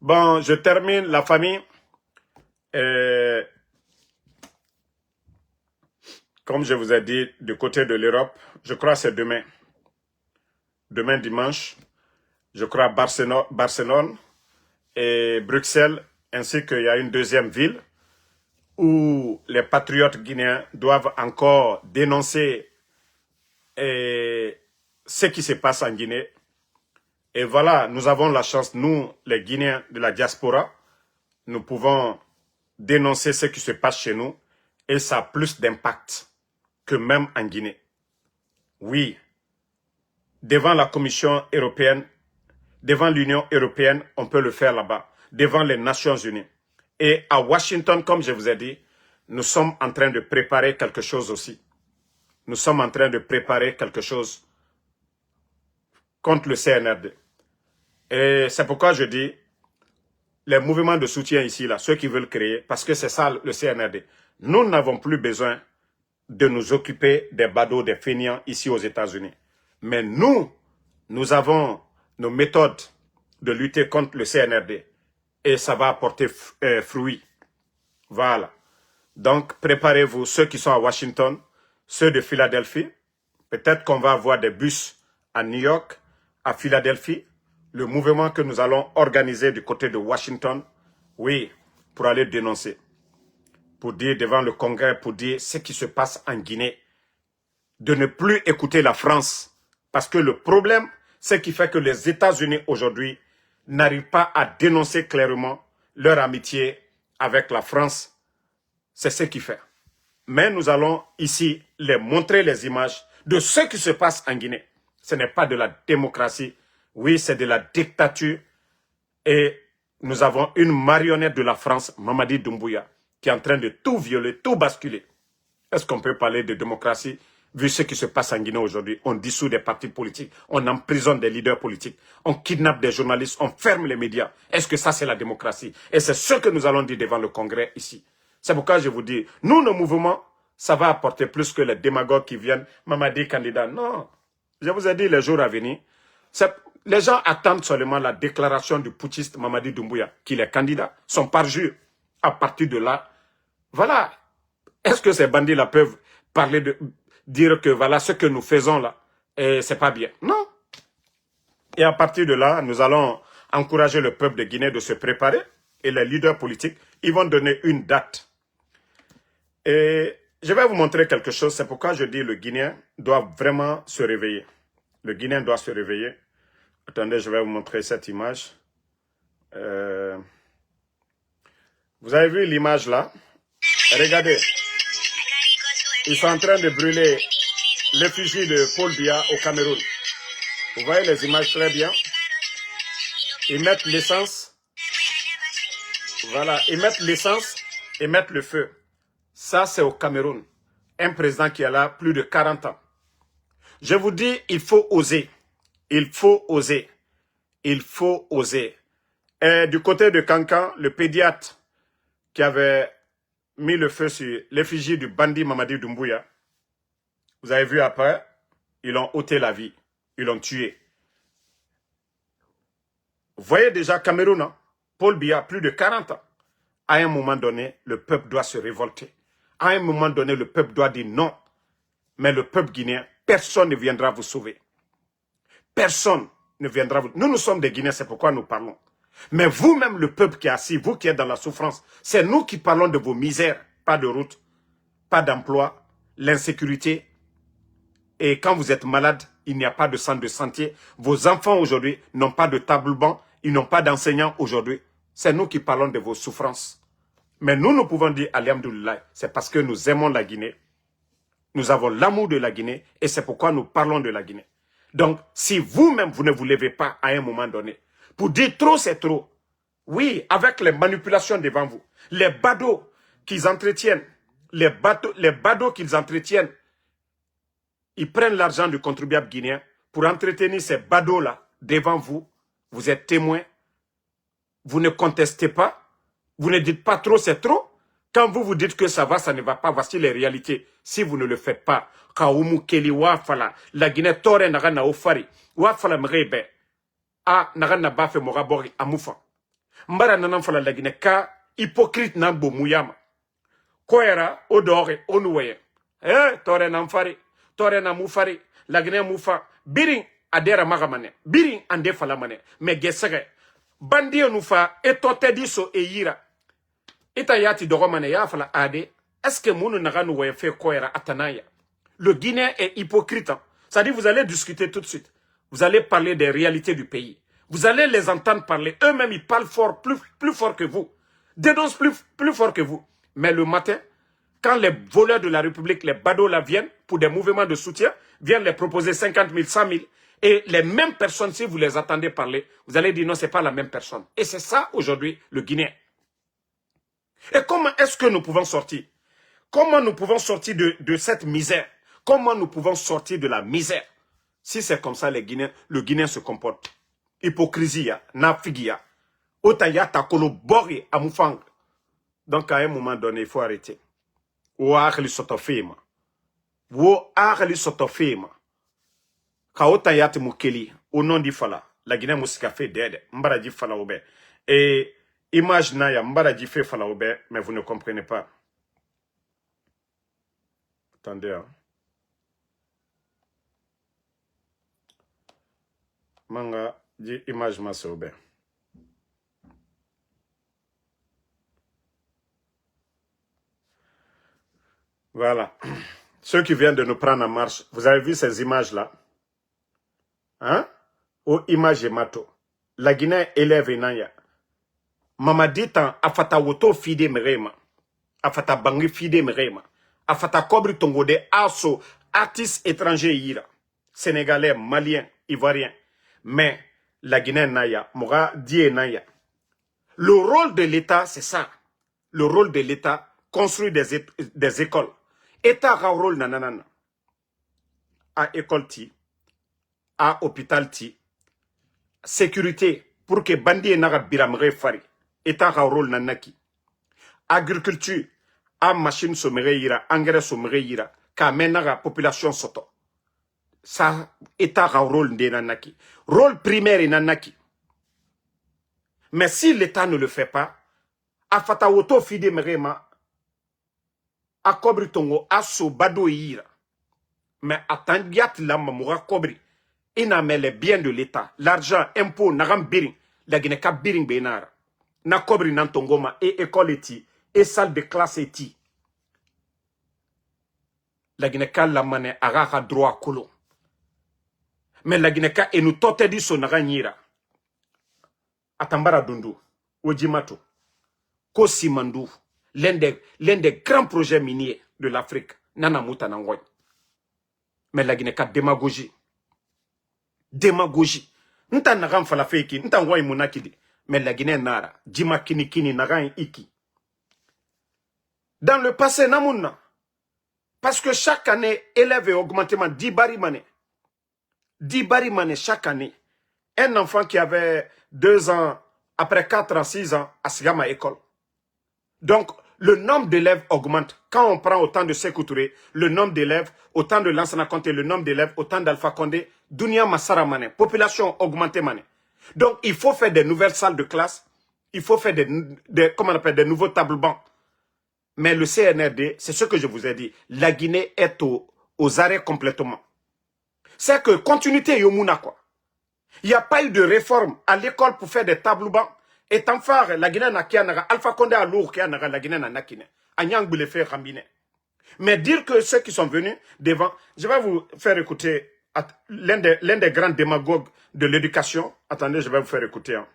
Bon, je termine. La famille, comme je vous ai dit, du côté de l'Europe, je crois que c'est demain. Demain dimanche, je crois à Barcelone et Bruxelles, ainsi qu'il y a une deuxième ville où les patriotes guinéens doivent encore dénoncer ce qui se passe en Guinée Et voilà, nous avons la chance, nous, les Guinéens de la diaspora, nous pouvons dénoncer ce qui se passe chez nous et ça a plus d'impact que même en Guinée. Oui, devant la Commission européenne, devant l'Union européenne, on peut le faire là-bas, devant les Nations unies. Et à Washington, comme je vous ai dit, nous sommes en train de préparer quelque chose aussi. Nous sommes en train de préparer quelque chose contre le CNRD. Et c'est pourquoi je dis, les mouvements de soutien ici, là, ceux qui veulent créer, parce que c'est ça le CNRD. Nous n'avons plus besoin de nous occuper des badauds, des fainéants ici aux États-Unis. Mais nous avons nos méthodes de lutter contre le CNRD. Et ça va apporter fruit. Voilà. Donc, préparez-vous, ceux qui sont à Washington, ceux de Philadelphie. Peut-être qu'on va avoir des bus à New York, à Philadelphie. Le mouvement que nous allons organiser du côté de Washington, oui, pour aller dénoncer. Pour dire devant le Congrès, pour dire ce qui se passe en Guinée. De ne plus écouter la France. Parce que le problème, c'est qui fait que les États-Unis aujourd'hui n'arrivent pas à dénoncer clairement leur amitié avec la France. C'est ce qui fait. Mais nous allons ici les montrer les images de ce qui se passe en Guinée. Ce n'est pas de la démocratie. Oui, c'est de la dictature. Et nous avons une marionnette de la France, Mamadi Doumbouya, qui est en train de tout violer, tout basculer. Est-ce qu'on peut parler de démocratie vu ce qui se passe en Guinée aujourd'hui? On dissout des partis politiques, on emprisonne des leaders politiques, on kidnappe des journalistes, on ferme les médias. Est-ce que ça c'est la démocratie? Et c'est ce que nous allons dire devant le Congrès ici. C'est pourquoi je vous dis, nous, nos mouvements, ça va apporter plus que les démagogues qui viennent, Mamadi candidat. Non, je vous ai dit les jours à venir. Les gens attendent seulement la déclaration du putschiste Mamadi Doumbouya, qu'il est candidat, son parjure. À partir de là, voilà. Est-ce que ces bandits-là peuvent parler dire que voilà ce que nous faisons là, et c'est pas bien? Non. Et à partir de là, nous allons encourager le peuple de Guinée de se préparer et les leaders politiques, ils vont donner une date. Et je vais vous montrer quelque chose, c'est pourquoi je dis le Guinéen doit vraiment se réveiller. Le Guinéen doit se réveiller. Attendez, je vais vous montrer cette image. Vous avez vu l'image là? Regardez. Ils sont en train de brûler l'effigie de Paul Biya au Cameroun. Vous voyez les images très bien. Ils mettent l'essence. Voilà, ils mettent l'essence et mettent le feu. Ça, c'est au Cameroun. Un président qui est là plus de 40 ans. Je vous dis, il faut oser. Il faut oser. Il faut oser. Et du côté de Kankan, le pédiatre qui avait mis le feu sur l'effigie du bandit Mamadi Doumbouya, vous avez vu après, ils l'ont ôté la vie. Ils l'ont tué. Vous voyez déjà Cameroun, hein? Paul Biya, plus de 40 ans. À un moment donné, le peuple doit se révolter. À un moment donné, le peuple doit dire non. Mais le peuple guinéen, personne ne viendra vous sauver. Personne ne viendra vous... Nous sommes des Guinéens, c'est pourquoi nous parlons. Mais vous-même, le peuple qui est assis, vous qui êtes dans la souffrance, c'est nous qui parlons de vos misères. Pas de route, pas d'emploi, l'insécurité. Et quand vous êtes malade, il n'y a pas de centre de santé. Vos enfants aujourd'hui n'ont pas de table-banc, ils n'ont pas d'enseignants aujourd'hui. C'est nous qui parlons de vos souffrances. Mais nous pouvons dire Alhamdoulilah, c'est parce que nous aimons la Guinée. Nous avons l'amour de la Guinée et c'est pourquoi nous parlons de la Guinée. Donc, si vous-même, vous ne vous levez pas à un moment donné, pour dire trop, c'est trop. Oui, avec les manipulations devant vous, les badauds qu'ils entretiennent, les badauds qu'ils entretiennent, ils prennent l'argent du contribuable guinéen pour entretenir ces badauds-là devant vous. Vous êtes témoins. Vous ne contestez pas. Vous ne dites pas trop, c'est trop. Quand vous vous dites que ça va, ça ne va pas. Voici les réalités. Si vous ne le faites pas, Kaumu Keli Wafala, la Guinée Tore Nagana Ofari, Wafala Mrebe, A Nagana Bafe Morabori Amufa. Mbara Nanamfala la Guinée, ka hypocrite Nambo Mouyama. Koera, Odore, Onouye. Tore Namfari. Tore na mufari, la Guinée mufa, biring adera magamane, biring ande falamane, mais gesege, bandi nufa, etote diso e yira. Ita yati doromane ya fala ade, est-ce que mounou naganu waye fait koera atanaya? Le Guinéen est hypocrite. Ça dit, vous allez discuter tout de suite. Vous allez parler des réalités du pays. Vous allez les entendre parler. Eux-mêmes, ils parlent fort, plus fort que vous. Dénoncent plus fort que vous. Mais le matin, quand les voleurs de la République, les badauds là viennent pour des mouvements de soutien, viennent les proposer 50 000, 100 000, et les mêmes personnes, si vous les attendez parler, vous allez dire non, ce n'est pas la même personne. Et c'est ça aujourd'hui le Guinéen. Et comment est-ce que nous pouvons sortir? Comment nous pouvons sortir de cette misère? Comment nous pouvons sortir de la misère? Si c'est comme ça, le Guinéen se comporte. Hypocrisie, nafigia, otaya takolo bori amufang. Donc à un moment donné, il faut arrêter. Wo akhli sotofema. Wo akhli sotofema. Ka otaya te mukeli au nom di fala. La Guinée musika fait d'aide. Mbara di fala obe. Et image naya mbara di fait fala obe, mais vous ne comprenez pas. Attendez, hein. Manga di image massa obe. Voilà. Ceux qui viennent de nous prendre en marche, vous avez vu ces images-là? Hein? Aux images de Mato. La Guinée élève Naya. Mamadi tan afata woto fide merema. Afata bangi fide merema. Afata kobri tongode aso artistes étrangers ira. Sénégalais, maliens, ivoiriens. Mais la Guinée Naya, Mora die Naya. Le rôle de l'État, c'est ça. Le rôle de l'État, construire des écoles. État a rôle nanana. À école ti, à hôpital ti, sécurité pour que bandi naga biramre fari. État a rôle nanaki. Agriculture, à machine somere ira, engrais somere ira, ka menaga population soto. Ça, État a rôle de nanaki. Rôle primaire est nanaki. Mais si l'État ne le fait pas, a fata woto fide merema, a kobri tongo aso bado ira. Mais attendiat la mamoura kobri. Ina met les biens de l'État. L'argent, impôt, nagam biring. La Guinée ka biring benara. Na kobri nan tongoma et école eti. Et salle de classe eti. La Guinée ka la mane agaka droit kolo. Mais la Guinée ka enu tote di so naganyira. Atambara dundu. Ojimato. Kosimandou. L'un des grands projets miniers de l'Afrique. Nana Mouta Nangoy. Mais la Guinée ka démagogie. Démagogie. Nta nagam fala feki. Nta ngoy munakidi. Mais la Guinée nara. Djima kini kini nagan iki. Dans le passé, namouna. Parce que chaque année, élève et augmentement 10 bari mané. 10 bari mané chaque année. Un enfant qui avait 2 ans, après 4 ans, 6 ans, à Sigama école. Donc, le nombre d'élèves augmente. Quand on prend autant de Sékou Touré, le nombre d'élèves, autant de Lansana Conté, le nombre d'élèves, autant d'Alpha Condé, Dunia Massara Mané, population augmentée Mané. Donc, il faut faire des nouvelles salles de classe, il faut faire comment on appelle, des nouveaux tables bancs. Mais le CNRD, c'est ce que je vous ai dit, la Guinée est aux arrêts complètement. C'est que continuité Yomuna quoi. Il n'y a pas eu de réforme à l'école pour faire des tables bancs. Et tant phare, la Guinée n'a qu'à Alpha Condé à lourd qu'à la Guinée n'a qu'à Anyang boule fait Rambine. Mais dire que ceux qui sont venus devant, je vais vous faire écouter l'un des grands démagogues de l'éducation. Attendez, je vais vous faire écouter. Hein.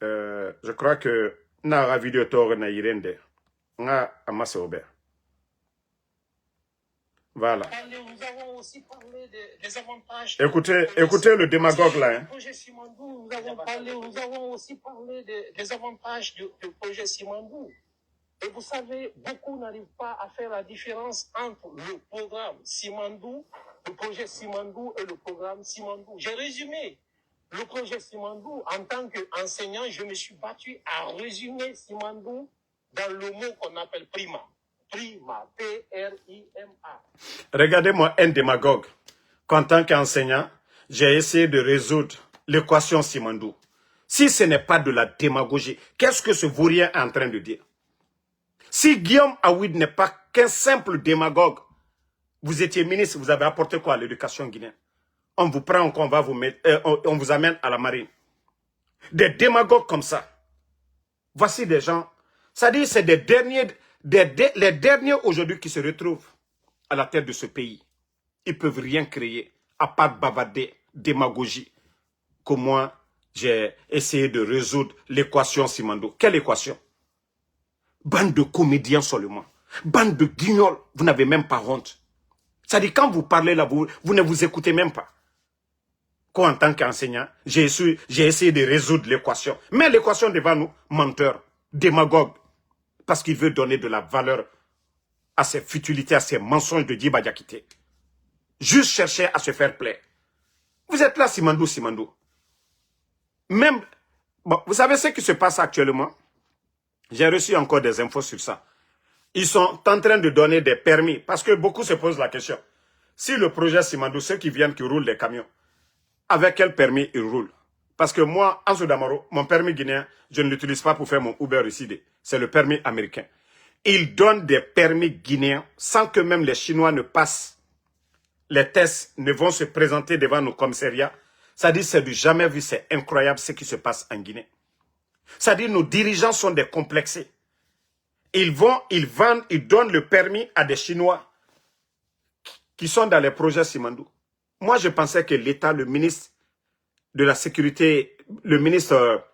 Je crois que na vidéo tore na irende. Nga amase ober. Voilà. Nous avons aussi parlé des avantages. Écoutez le démagogue là. Hein. Projet Simandou, nous avons aussi parlé des avantages du projet Simandou. Et vous savez, beaucoup n'arrivent pas à faire la différence entre le programme Simandou, le projet Simandou et le programme Simandou. J'ai résumé le projet Simandou. En tant qu'enseignant, je me suis battu à résumer Simandou dans le mot qu'on appelle prima. Prima, P-R-I-M-A. Regardez-moi un démagogue. En tant qu'enseignant, j'ai essayé de résoudre l'équation Simandou. Si ce n'est pas de la démagogie, qu'est-ce que ce vaurien est en train de dire? Si Guillaume Aouid n'est pas qu'un simple démagogue, vous étiez ministre, vous avez apporté quoi à l'éducation guinéenne? On vous prend, on vous amène à la marine. Des démagogues comme ça. Voici des gens, c'est-à-dire c'est les derniers aujourd'hui qui se retrouvent à la tête de ce pays. Ils ne peuvent rien créer, à part bavarder, démagogie. que moi, j'ai essayé de résoudre l'équation Simandou. Quelle équation? Bande de comédiens seulement. Bande de guignols. Vous n'avez même pas honte. C'est-à-dire, quand vous parlez là, vous ne vous écoutez même pas. Quoi, en tant qu'enseignant, j'ai essayé de résoudre l'équation. Mais l'équation devant nous, menteur, démagogue, parce qu'il veut donner de la valeur à ses futilités, à ses mensonges de Djiba Diakité. Juste chercher à se faire plaire. Vous êtes là, Simandou, Simandou. Même, bon, vous savez ce qui se passe actuellement? J'ai reçu encore des infos sur ça. Ils sont en train de donner des permis, parce que beaucoup se posent la question. Si le projet Simandou, ceux qui viennent, qui roulent des camions, avec quel permis ils roulent? Parce que moi, en Damaro, mon permis guinéen, je ne l'utilise pas pour faire mon Uber ici. C'est le permis américain. Ils donnent des permis guinéens sans que même les Chinois ne passent. Les tests ne vont se présenter devant nos commissariats. Ça dit, c'est du jamais vu, c'est incroyable ce qui se passe en Guinée. Ça dit, nos dirigeants sont des complexés. Ils vendent, ils donnent le permis à des Chinois qui sont dans les projets Simandou. Moi, je pensais que l'État, le ministre de la Sécurité, le ministre,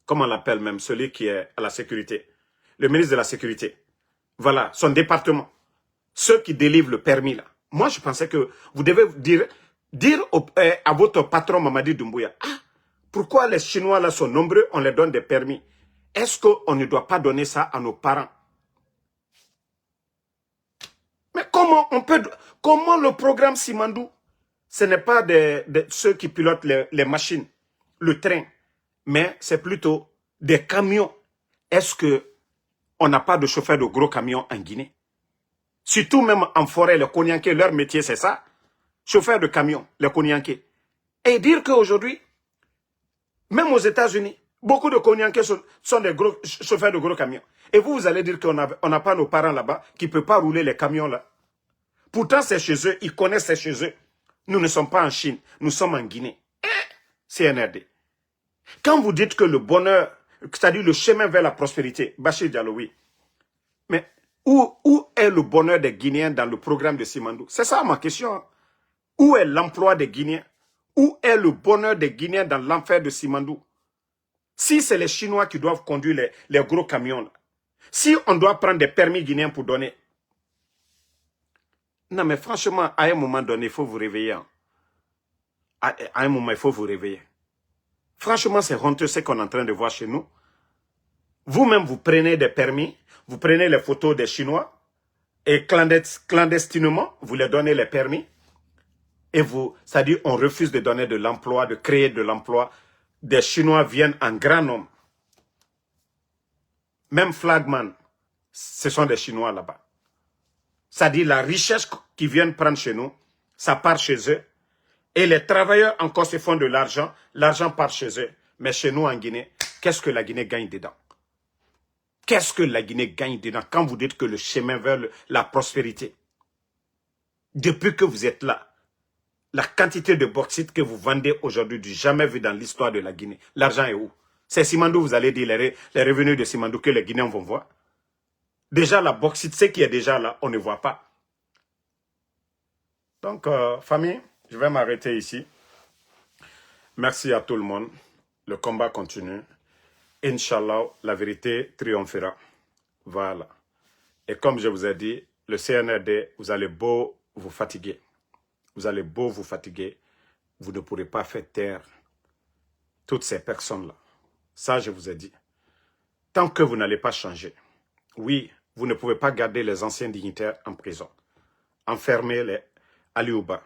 comment on l'appelle même, celui qui est à la sécurité, le ministre de la Sécurité, voilà, son département, ceux qui délivrent le permis là. Moi, je pensais que vous devez dire à votre patron Mamadi Doumbouya, ah, pourquoi les Chinois là sont nombreux, on leur donne des permis. Est-ce qu'on ne doit pas donner ça à nos parents? Mais comment le programme Simandou, ce n'est pas ceux qui pilotent les machines, le train, mais c'est plutôt des camions. Est-ce qu'on n'a pas de chauffeur de gros camions en Guinée? Surtout même en forêt, les Konyanké, leur métier c'est ça. Chauffeur de camions, les Konyanké. Et dire qu'aujourd'hui, même aux États-Unis, beaucoup de Konyanké sont des gros chauffeurs de gros camions. Et vous allez dire qu'on n'a pas nos parents là-bas qui ne peuvent pas rouler les camions là. Pourtant, c'est chez eux, ils connaissent c'est chez eux. Nous ne sommes pas en Chine, nous sommes en Guinée. CNRD. Quand vous dites que le bonheur, c'est-à-dire le chemin vers la prospérité, Bachir Diallo, oui. Mais où est le bonheur des Guinéens dans le programme de Simandou? C'est ça ma question. Où est l'emploi des Guinéens? Où est le bonheur des Guinéens dans l'enfer de Simandou? Si c'est les Chinois qui doivent conduire les gros camions, là, si on doit prendre des permis guinéens pour donner, non mais franchement, à un moment donné, il faut vous réveiller. À un moment, il faut vous réveiller. Franchement, c'est honteux ce qu'on est en train de voir chez nous. Vous-même, vous prenez des permis, vous prenez les photos des Chinois, et clandestinement, vous leur donnez les permis, et c'est-à-dire, on refuse de donner de l'emploi, de créer de l'emploi. Des Chinois viennent en grand nombre. Même Flagman, ce sont des Chinois là-bas. C'est-à-dire, la richesse qu'ils viennent prendre chez nous, ça part chez eux. Et les travailleurs encore se font de l'argent, l'argent part chez eux. Mais chez nous en Guinée, qu'est-ce que la Guinée gagne dedans? Qu'est-ce que la Guinée gagne dedans quand vous dites que le chemin vers la prospérité? Depuis que vous êtes là, la quantité de bauxite que vous vendez aujourd'hui, du jamais vu dans l'histoire de la Guinée, l'argent est où? C'est Simandou, vous allez dire, les revenus de Simandou que les Guinéens vont voir. Déjà, la bauxite, ce qui est déjà là, on ne voit pas. Donc, famille, je vais m'arrêter ici. Merci à tout le monde. Le combat continue. Inch'Allah, la vérité triomphera. Voilà. Et comme je vous ai dit, le CNRD, vous allez beau vous fatiguer. Vous allez beau vous fatiguer. Vous ne pourrez pas faire taire toutes ces personnes-là. Ça, je vous ai dit. Tant que vous n'allez pas changer. Oui, vous ne pouvez pas garder les anciens dignitaires en prison. Enfermer les Aliouba,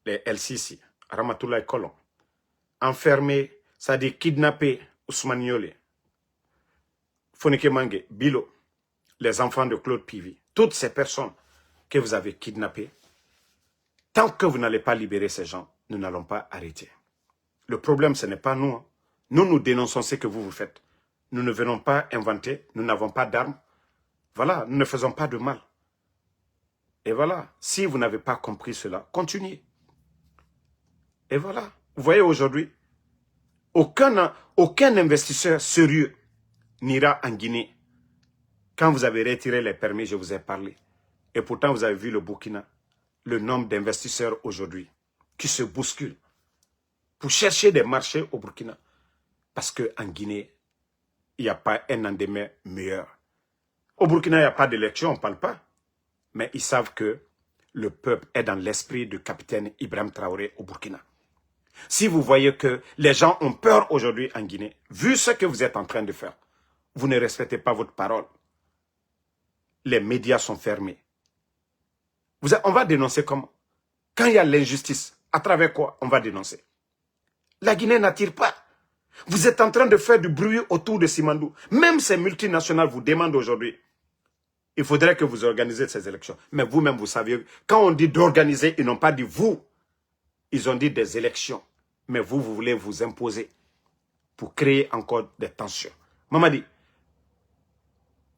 les El-Sisi, Ramatoulaye Kolon. Enfermer, c'est-à-dire kidnapper Ousmane Yolé, Fonike Mange, Bilo, les enfants de Claude Pivi. Toutes ces personnes que vous avez kidnappées, tant que vous n'allez pas libérer ces gens, nous n'allons pas arrêter. Le problème, ce n'est pas nous. Hein. Nous dénonçons ce que vous faites. Nous ne venons pas inventer, nous n'avons pas d'armes. Voilà, nous ne faisons pas de mal. Et voilà, si vous n'avez pas compris cela, continuez. Et voilà, vous voyez aujourd'hui, aucun investisseur sérieux n'ira en Guinée. Quand vous avez retiré les permis, je vous ai parlé. Et pourtant, vous avez vu le Burkina, le nombre d'investisseurs aujourd'hui qui se bousculent. pour chercher des marchés au Burkina. Parce qu'en Guinée, il n'y a pas un lendemain meilleur. Au Burkina, il n'y a pas d'élection, on ne parle pas. Mais ils savent que le peuple est dans l'esprit du capitaine Ibrahim Traoré au Burkina. Si vous voyez que les gens ont peur aujourd'hui en Guinée, vu ce que vous êtes en train de faire, vous ne respectez pas votre parole. Les médias sont fermés. On va dénoncer comment? Quand il y a l'injustice, à travers quoi on va dénoncer? La Guinée n'attire pas. Vous êtes en train de faire du bruit autour de Simandou. Même ces multinationales vous demandent aujourd'hui, il faudrait que vous organisez ces élections. Mais vous-même, vous savez, quand on dit d'organiser, ils n'ont pas dit vous. Ils ont dit des élections. Mais vous, vous voulez vous imposer pour créer encore des tensions. Mamadi,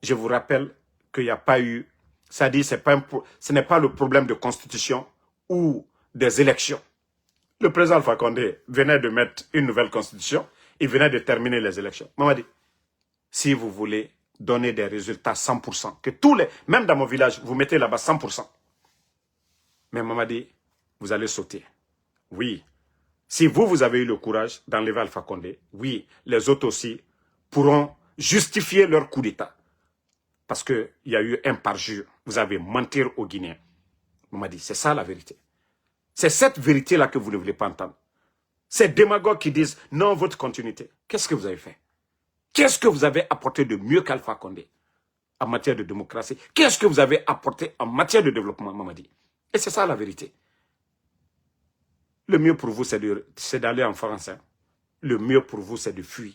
je vous rappelle qu'il n'y a pas eu, ça dit, ce n'est pas le problème de constitution ou des élections. Le président Alpha Condé venait de mettre une nouvelle constitution, il venait de terminer les élections. Mamadi, si vous voulez donner des résultats 100%, que tous les, même dans mon village, vous mettez là-bas 100%. Mais Mamadi, vous allez sauter. Oui. Si vous avez eu le courage d'enlever Alpha Condé, oui, les autres aussi pourront justifier leur coup d'État. Parce qu'il y a eu un parjure. Vous avez menti aux Guinéens. Mamadi, c'est ça la vérité. C'est cette vérité-là que vous ne voulez pas entendre. Ces démagogues qui disent non, votre continuité. Qu'est-ce que vous avez fait? Qu'est-ce que vous avez apporté de mieux qu'Alpha Condé en matière de démocratie? Qu'est-ce que vous avez apporté en matière de développement, Mamadi? Et c'est ça la vérité. Le mieux pour vous, c'est d'aller en France. Hein. Le mieux pour vous, c'est de fuir.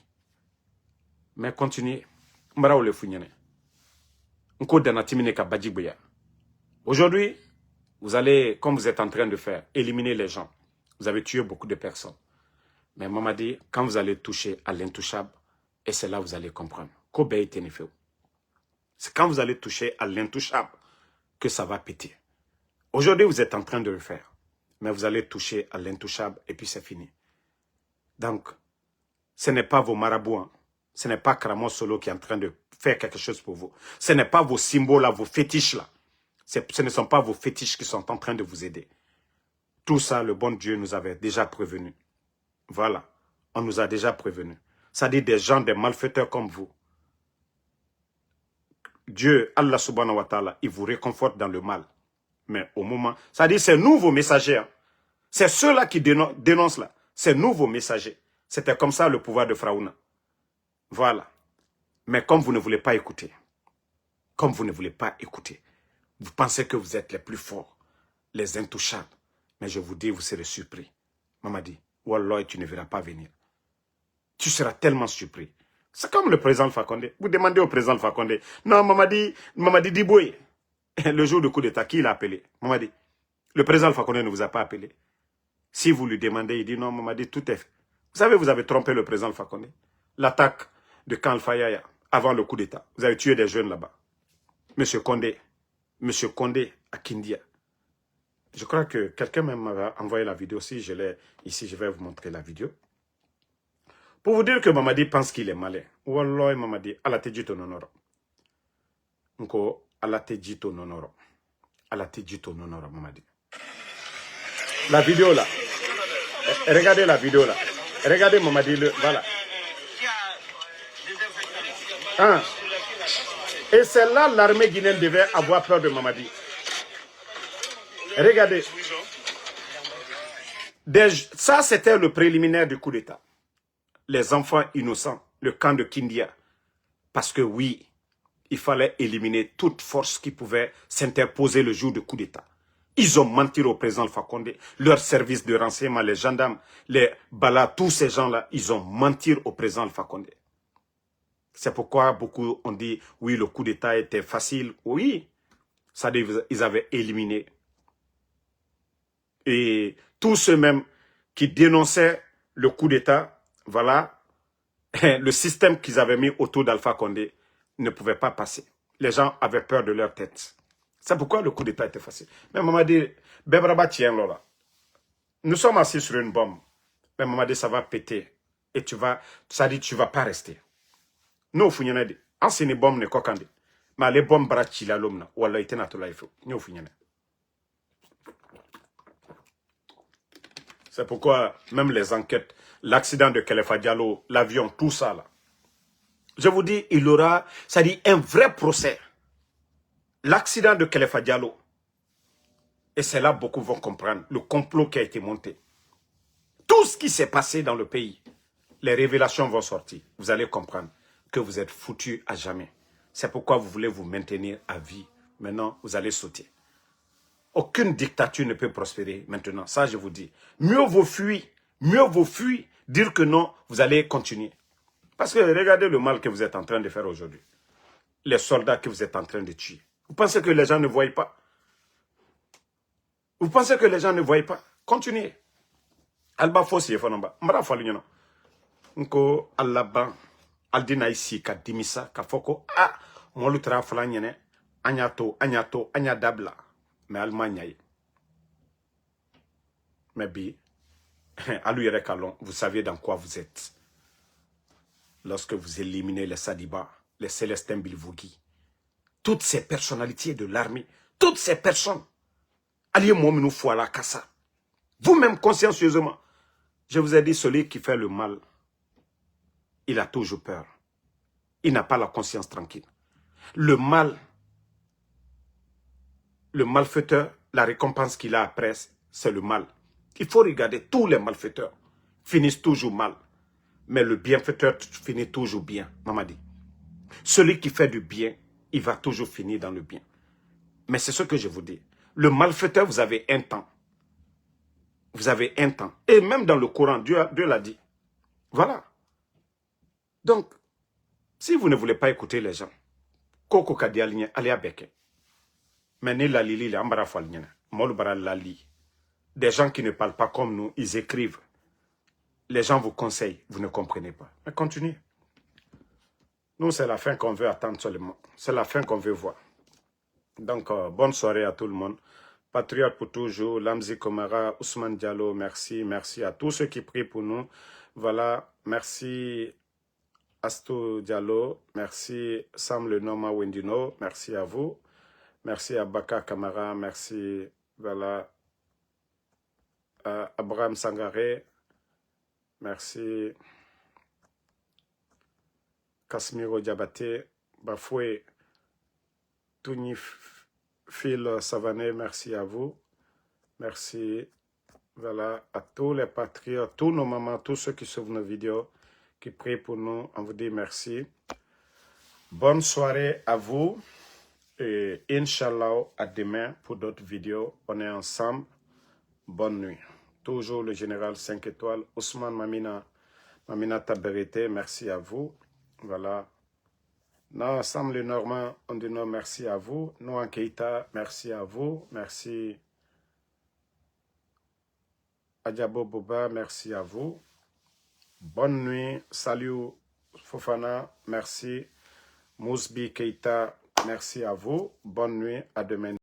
Mais continuez. Aujourd'hui, vous allez, comme vous êtes en train de faire, éliminer les gens. Vous avez tué beaucoup de personnes. Mais Mamadi, quand vous allez toucher à l'intouchable, et c'est là que vous allez comprendre. C'est quand vous allez toucher à l'intouchable que ça va péter. Aujourd'hui, vous êtes en train de le faire. Mais vous allez toucher à l'intouchable et puis c'est fini. Donc, ce n'est pas vos marabouts. Hein. Ce n'est pas Kramo Solo qui est en train de faire quelque chose pour vous. Ce n'est pas vos symboles là, vos fétiches là. Ce ne sont pas vos fétiches qui sont en train de vous aider. Tout ça, le bon Dieu nous avait déjà prévenu. Voilà. On nous a déjà prévenu. Ça dit des gens, des malfaiteurs comme vous. Dieu, Allah subhanahu wa ta'ala, il vous réconforte dans le mal. Mais au moment, ça dit c'est nous vos messagers. Hein. C'est ceux-là qui dénoncent là. C'est nous vos messagers. C'était comme ça le pouvoir de Fraouna. Voilà. Mais comme vous ne voulez pas écouter, comme vous ne voulez pas écouter, vous pensez que vous êtes les plus forts, les intouchables. Mais je vous dis, vous serez surpris. Mamadi, Wallah, tu ne verras pas venir. Tu seras tellement surpris. C'est comme le président Alpha Condé. Vous demandez au président Alpha Condé, non, Mamadi Diboye, le jour du coup d'État, qui l'a appelé? Mamadi, le président Alpha Condé ne vous a pas appelé. Si vous lui demandez, il dit non, Mamadi, tout est fait. Vous savez, vous avez trompé le président Alpha Condé. L'attaque de Camp Alpha Yaya, avant le coup d'État. Vous avez tué des jeunes là-bas. Monsieur Condé à Kindia. Je crois que quelqu'un m'a envoyé la vidéo. Si je l'ai ici, je vais vous montrer la vidéo. Pour vous dire que Mamadi pense qu'il est malin. Wallah, Mamadi, Allah te dit ton honneur. Nko, Allah te dit ton honneur. Allah te dit ton honneur, Mamadi. La vidéo là. Regardez la vidéo là. Regardez Mamadi, voilà. Hein? Et c'est là l'armée guinéenne devait avoir peur de Mamadi. Regardez. Ça, c'était le préliminaire du coup d'État. Les enfants innocents, le camp de Kindia. Parce que oui, il fallait éliminer toute force qui pouvait s'interposer le jour du coup d'État. Ils ont menti au président Alpha Condé, leurs services de renseignement, les gendarmes, les balas, tous ces gens-là, ils ont menti au président Alpha Condé. C'est pourquoi beaucoup ont dit, oui, le coup d'État était facile. Oui, ça dit, ils avaient éliminé. Et tous ceux-mêmes qui dénonçaient le coup d'État, voilà, le système qu'ils avaient mis autour d'Alpha Condé ne pouvait pas passer. Les gens avaient peur de leur tête. C'est pourquoi le coup d'État était facile. Mais maman dit, Bebraba tient là. Nous sommes assis sur une bombe. Mais maman dit, ça va péter. Et ça dit, tu ne vas pas rester. Nous, on dit, ancienne bombe ne kokande. Mais les bombes brachi la l'homme, ou alors il était naturel. Nous, C'est pourquoi même les enquêtes, l'accident de Khalifa Diallo, l'avion, tout ça là. Je vous dis, il aura, ça dit un vrai procès. L'accident de Khalifa Diallo. Et c'est là beaucoup vont comprendre le complot qui a été monté. Tout ce qui s'est passé dans le pays, les révélations vont sortir. Vous allez comprendre que vous êtes foutus à jamais. C'est pourquoi vous voulez vous maintenir à vie. Maintenant, vous allez sauter. Aucune dictature ne peut prospérer maintenant. Ça, je vous dis. Mieux vaut fuir. Mieux vaut fuir. Dire que non, vous allez continuer. Parce que regardez le mal que vous êtes en train de faire aujourd'hui. Les soldats que vous êtes en train de tuer. Vous pensez que les gens ne voient pas? Vous pensez que les gens ne voient pas? Continuez. Alba Fossi et Fonamba. Mbra Faligno. Nko Alaba. Aldina ici, ka dimisa, ka foko. Ah, molu tra flanyene. Agnato, agnadabla. Mais Allemagne. Mais bi. Alou Kalon, vous savez dans quoi vous êtes. Lorsque vous éliminez les Sadiba, les Célestins Bilvougui, toutes ces personnalités de l'armée, toutes ces personnes, alliez moi nous faut à la cassa. Vous-même consciencieusement, je vous ai dit, celui qui fait le mal, il a toujours peur. Il n'a pas la conscience tranquille. Le mal, le malfaiteur, la récompense qu'il a après, c'est le mal. Il faut regarder, tous les malfaiteurs finissent toujours mal. Mais le bienfaiteur finit toujours bien, Mamadi. Celui qui fait du bien, il va toujours finir dans le bien. Mais c'est ce que je vous dis. Le malfaiteur, vous avez un temps. Vous avez un temps. Et même dans le Coran, Dieu l'a dit. Voilà. Donc, si vous ne voulez pas écouter les gens, Koko Kadialine, allez à Beke. Mais ne la lili, la ambara falnyana. Molbara la li. Des gens qui ne parlent pas comme nous, ils écrivent. Les gens vous conseillent, vous ne comprenez pas. Mais continuez. Nous, c'est la fin qu'on veut attendre seulement. C'est la fin qu'on veut voir. Donc, bonne soirée à tout le monde. Patriote pour toujours, Lamzi Komara, Ousmane Diallo, merci. Merci à tous ceux qui prient pour nous. Voilà, merci Asto Diallo, merci Sam Le Noma Wendino, merci à vous. Merci à Baka Kamara, merci, voilà, à Abraham Sangaré, merci. Kasmiro Diabaté, Bafoué, Touni Phil Savané, merci à vous. Merci, voilà, à tous les patriotes, tous nos mamans, tous ceux qui suivent nos vidéos, qui prient pour nous, on vous dit merci. Bonne soirée à vous et Inch'Allah, à demain pour d'autres vidéos. On est ensemble. Bonne nuit. Toujours le général 5 étoiles, Ousmane Mamina Taberité, merci à vous. Voilà. Nous, ensemble les Normands, on dit non, merci à vous. Nous, en Keita, merci à vous. Merci. Adjabo Boba, merci à vous. Bonne nuit. Salut Fofana, merci. Mousbi Keita, merci à vous. Bonne nuit. À demain.